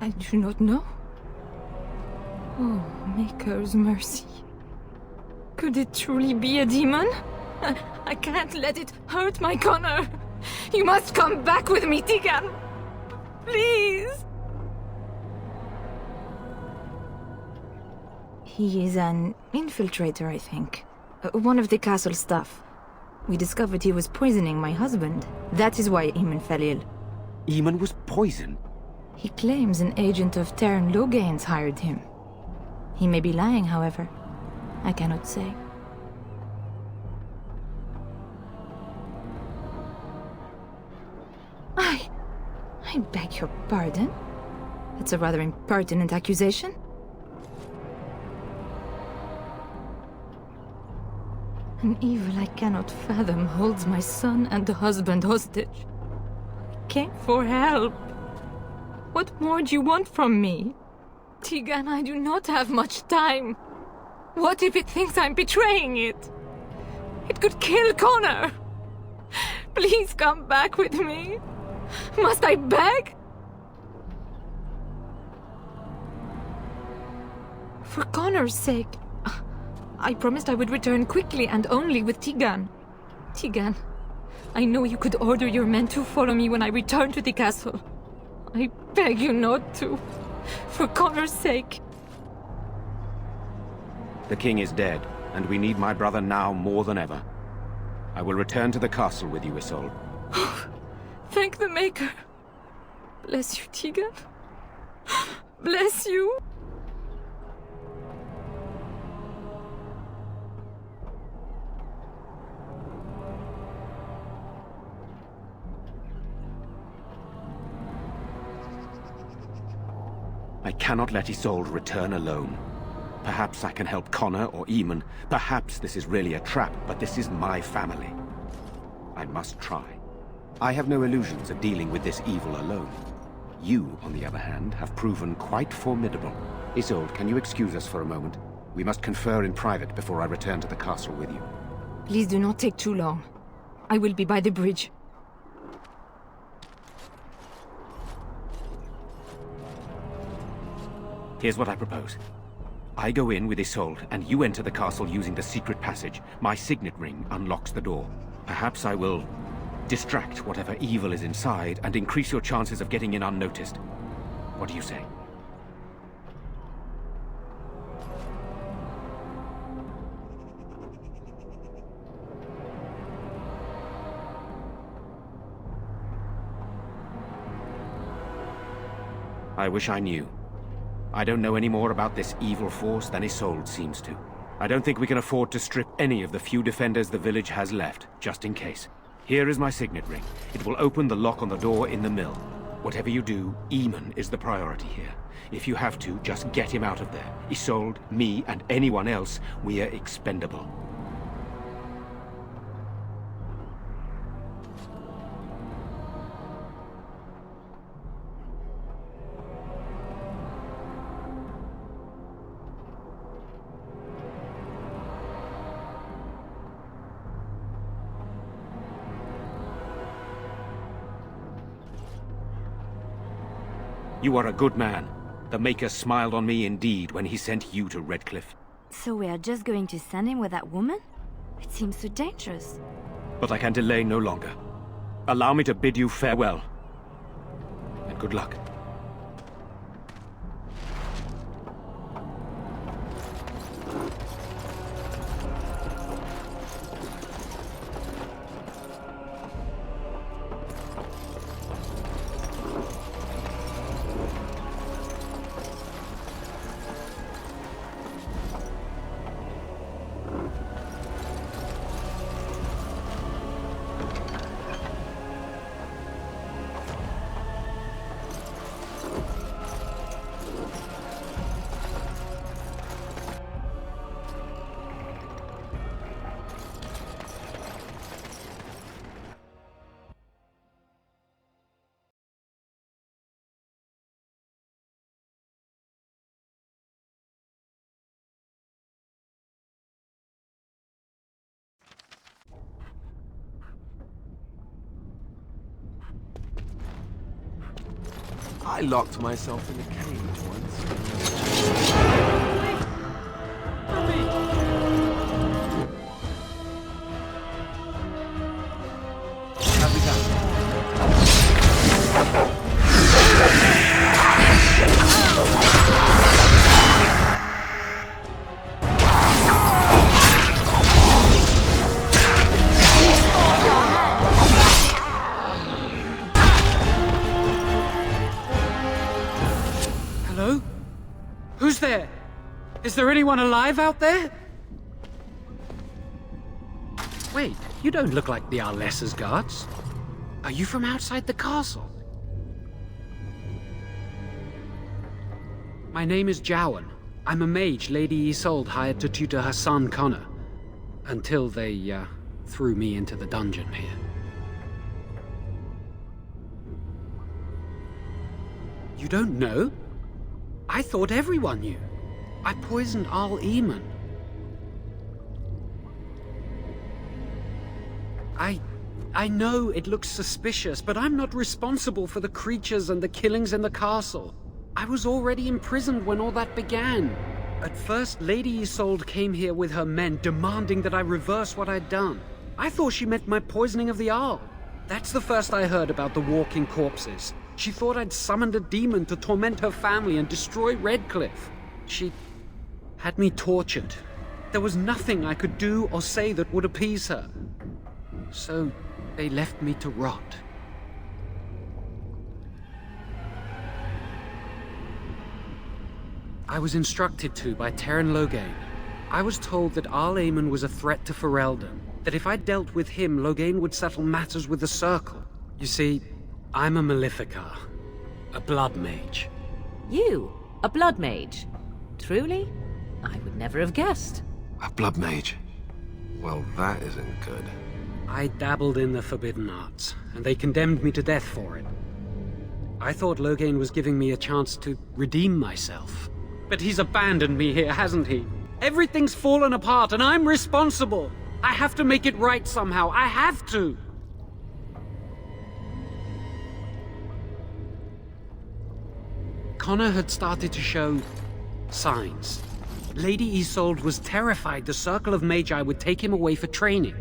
I do not know. Oh, Maker's mercy. Could it truly be a demon? I can't let it hurt my Connor. You must come back with me, Tigan! Please! He is an infiltrator, I think. One of the castle staff. We discovered he was poisoning my husband. That is why Eamon fell ill. Eamon was poisoned? He claims an agent of Terran Logains hired him. He may be lying, however. I cannot say. I beg your pardon? That's a rather impertinent accusation. An evil I cannot fathom holds my son and husband hostage. I came for help. What more do you want from me? Tigan, I do not have much time. What if it thinks I'm betraying it? It could kill Connor. Please come back with me. Must I beg? For Connor's sake, I promised I would return quickly and only with Tigan. Tigan, I know you could order your men to follow me when I return to the castle. I beg you not to. For Connor's sake. The king is dead, and we need my brother now more than ever. I will return to the castle with you, Isolde. Thank the Maker. Bless you, Tigan. Bless you. I cannot let Isolde return alone. Perhaps I can help Connor or Eamon. Perhaps this is really a trap, but this is my family. I must try. I have no illusions of dealing with this evil alone. You, on the other hand, have proven quite formidable. Isolde, can you excuse us for a moment? We must confer in private before I return to the castle with you. Please do not take too long. I will be by the bridge. Here's what I propose. I go in with Isolde, and you enter the castle using the secret passage. My signet ring unlocks the door. Perhaps I will distract whatever evil is inside and increase your chances of getting in unnoticed. What do you say? I wish I knew. I don't know any more about this evil force than Isolde seems to. I don't think we can afford to strip any of the few defenders the village has left, just in case. Here is my signet ring. It will open the lock on the door in the mill. Whatever you do, Eamon is the priority here. If you have to, just get him out of there. Isolde, me, and anyone else, we are expendable. You are a good man. The Maker smiled on me indeed when he sent you to Redcliffe. So we are just going to send him with that woman? It seems so dangerous. But I can delay no longer. Allow me to bid you farewell. And good luck. I locked myself in a cage once. Have we done? Is there anyone alive out there? Wait, you don't look like the Arlessa's guards. Are you from outside the castle? My name is Jowan. I'm a mage Lady Isolde hired to tutor her son Connor. Until they, threw me into the dungeon here. You don't know? I thought everyone knew. I poisoned Arl Eamon. I know it looks suspicious, but I'm not responsible for the creatures and the killings in the castle. I was already imprisoned when all that began. At first, Lady Isolde came here with her men, demanding that I reverse what I'd done. I thought she meant my poisoning of the Arl. That's the first I heard about the walking corpses. She thought I'd summoned a demon to torment her family and destroy Redcliffe. She had me tortured. There was nothing I could do or say that would appease her. So they left me to rot. I was instructed to by Teyrn Loghain. I was told that Arl Eamon was a threat to Ferelden, that if I dealt with him, Loghain would settle matters with the Circle. You see, I'm a Maleficar, a blood mage. You? A blood mage? Truly? I would never have guessed. A blood mage? Well, that isn't good. I dabbled in the forbidden arts, and they condemned me to death for it. I thought Loghain was giving me a chance to redeem myself. But he's abandoned me here, hasn't he? Everything's fallen apart, and I'm responsible! I have to make it right somehow. I have to! Connor had started to show signs. Lady Isolde was terrified the Circle of Magi would take him away for training.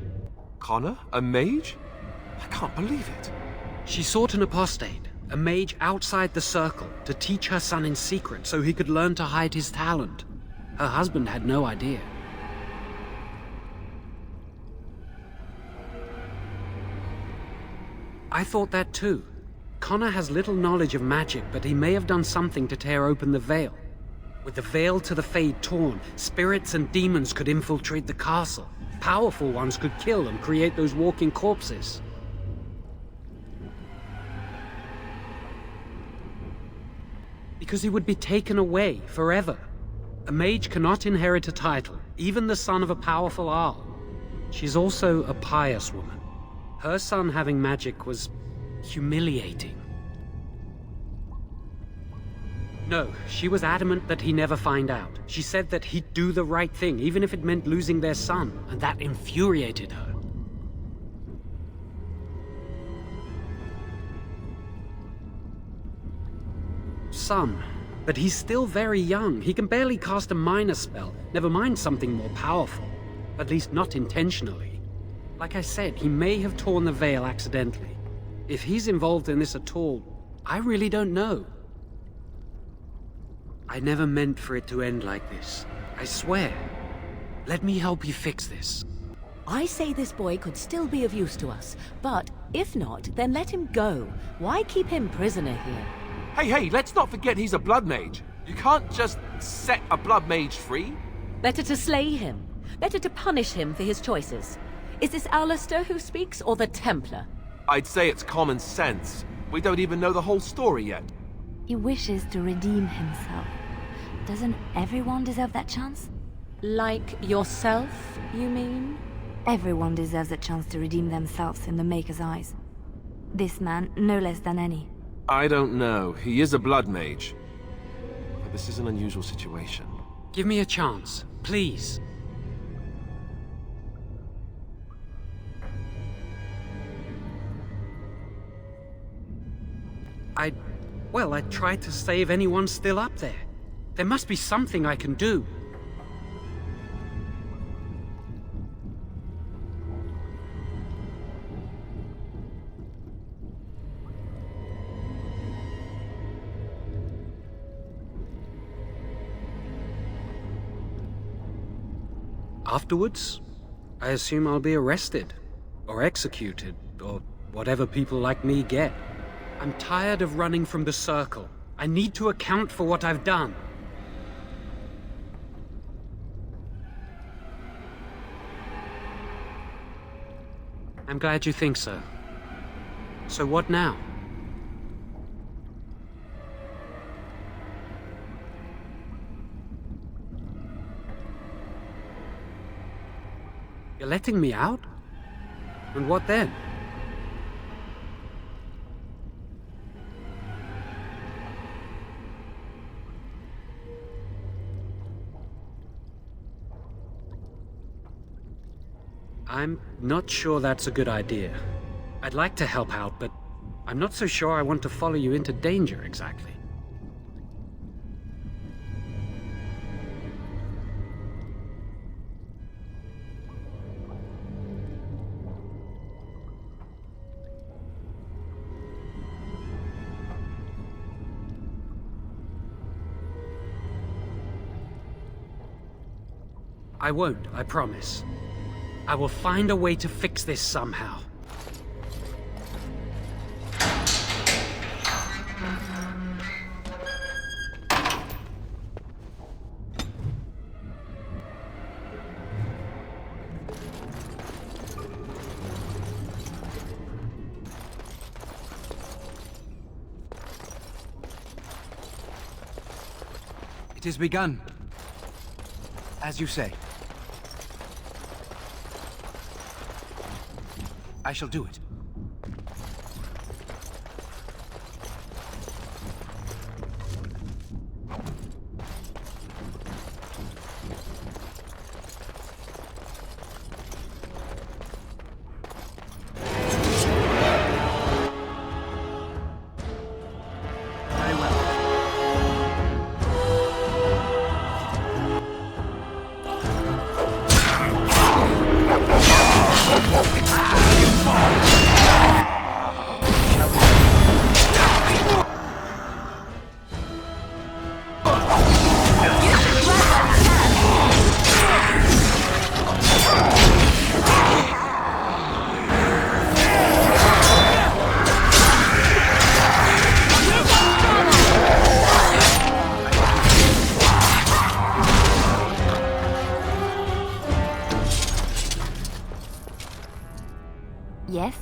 Connor? A mage? I can't believe it. She sought an apostate, a mage outside the Circle, to teach her son in secret so he could learn to hide his talent. Her husband had no idea. I thought that too. Connor has little knowledge of magic, but he may have done something to tear open the veil. With the veil to the Fade torn, spirits and demons could infiltrate the castle. Powerful ones could kill and create those walking corpses. Because he would be taken away forever. A mage cannot inherit a title, even the son of a powerful Arl. She's also a pious woman. Her son having magic was humiliating. No, she was adamant that he never find out. She said that he'd do the right thing, even if it meant losing their son, and that infuriated her. Son, but he's still very young. He can barely cast a minor spell, never mind something more powerful. At least not intentionally. Like I said, he may have torn the veil accidentally. If he's involved in this at all, I really don't know. I never meant for it to end like this. I swear. Let me help you fix this. I say this boy could still be of use to us, but if not, then let him go. Why keep him prisoner here? Hey, let's not forget he's a blood mage. You can't just set a blood mage free. Better to slay him. Better to punish him for his choices. Is this Alistair who speaks, or the Templar? I'd say it's common sense. We don't even know the whole story yet. He wishes to redeem himself. Doesn't everyone deserve that chance? Like yourself, you mean? Everyone deserves a chance to redeem themselves in the Maker's eyes. This man, no less than any. I don't know. He is a blood mage. But this is an unusual situation. Give me a chance, please. I tried to save anyone still up there. There must be something I can do. Afterwards, I assume I'll be arrested, or executed, or whatever people like me get. I'm tired of running from the Circle. I need to account for what I've done. I'm glad you think so. So what now? You're letting me out? And what then? I'm not sure that's a good idea. I'd like to help out, but I'm not so sure I want to follow you into danger exactly. I won't, I promise. I will find a way to fix this somehow. It has begun. As you say. I shall do it. Yes?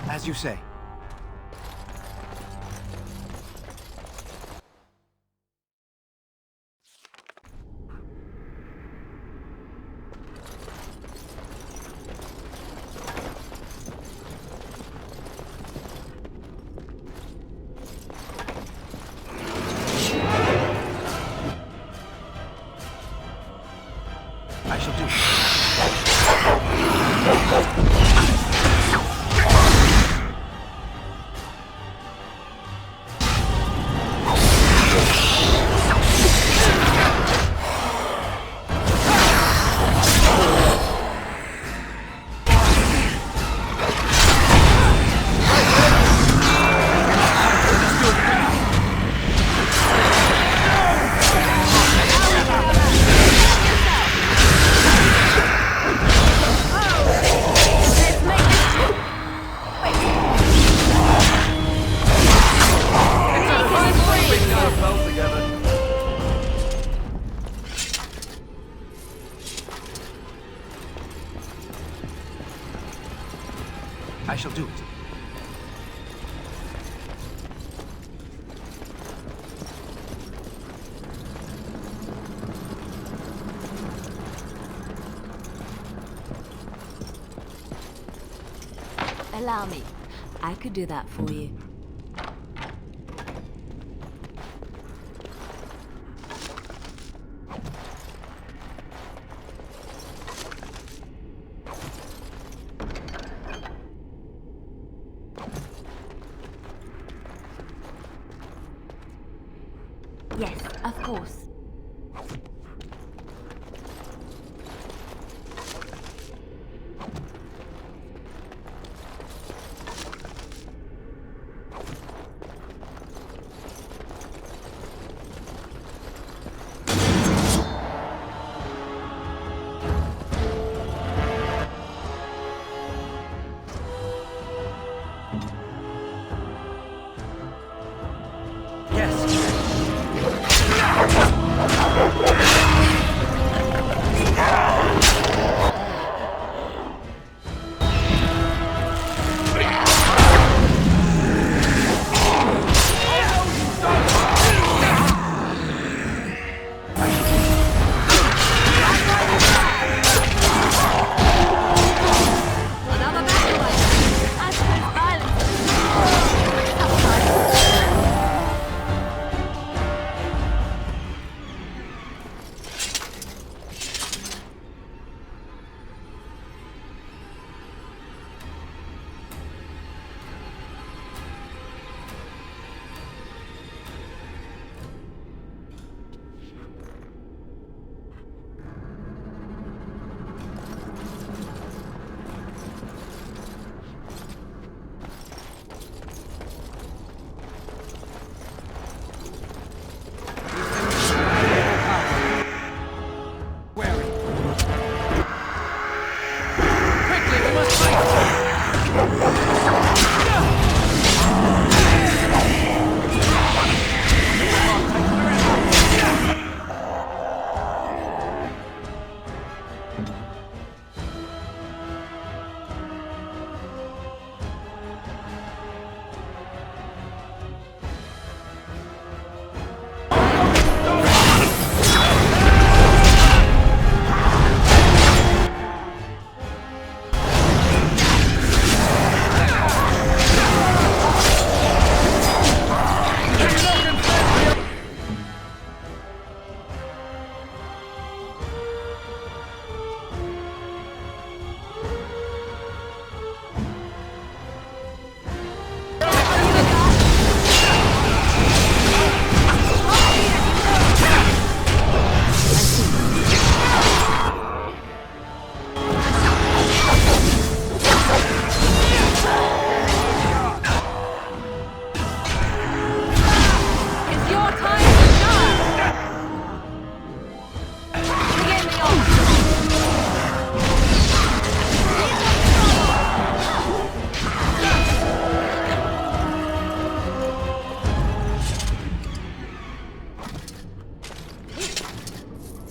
As you say. I shall do it. I shall do it. Allow me. I could do that for you. Yes, of course.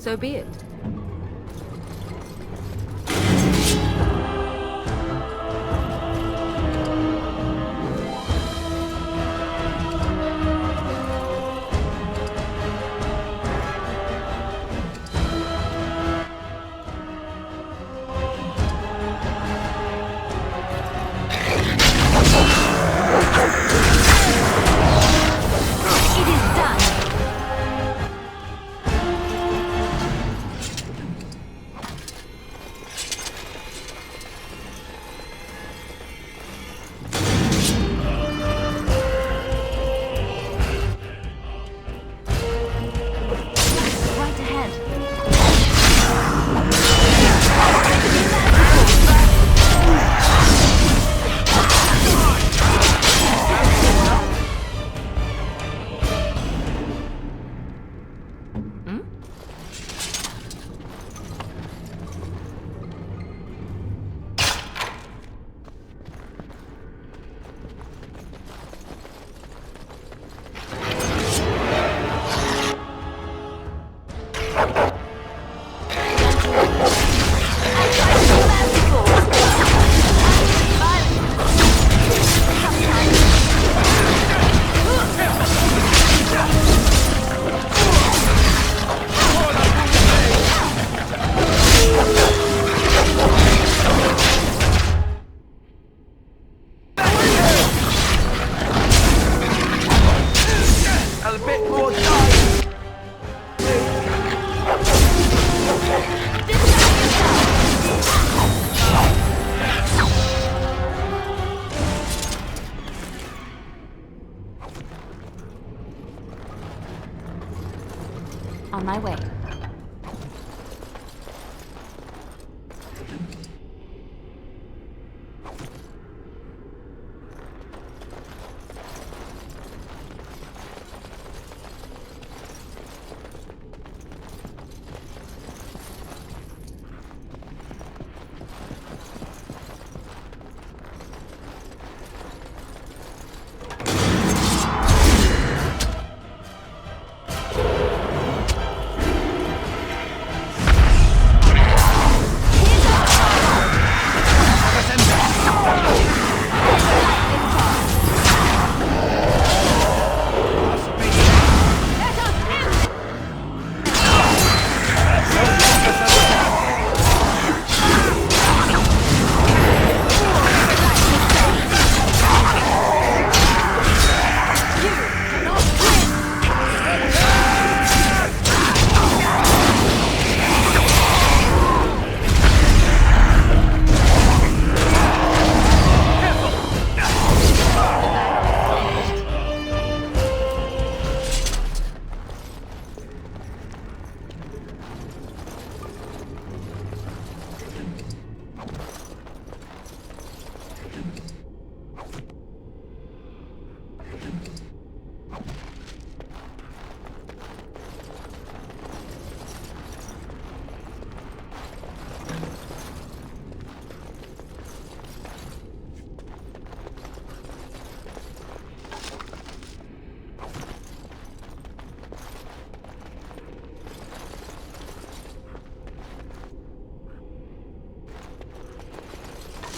So be it. On my way.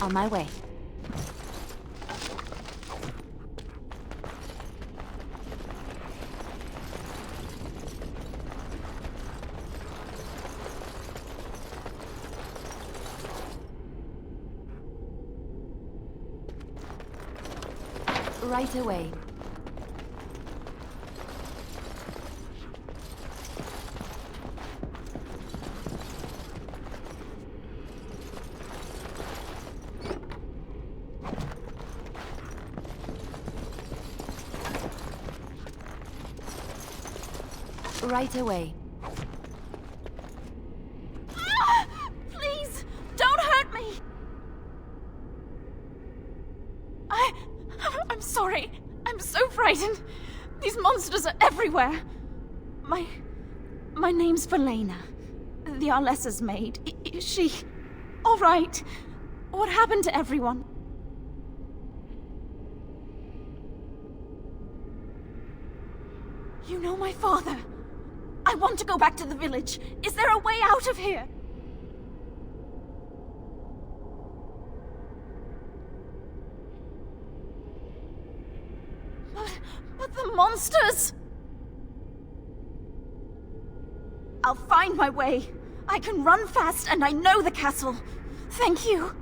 On my way. Right away. Right away. Please, don't hurt me! I'm sorry. I'm so frightened. These monsters are everywhere. My name's Verlaine. The Arlessa's maid. Is she all right? What happened to everyone? You know my father. I want to go back to the village. Is there a way out of here? But the monsters! I'll find my way. I can run fast and I know the castle. Thank you.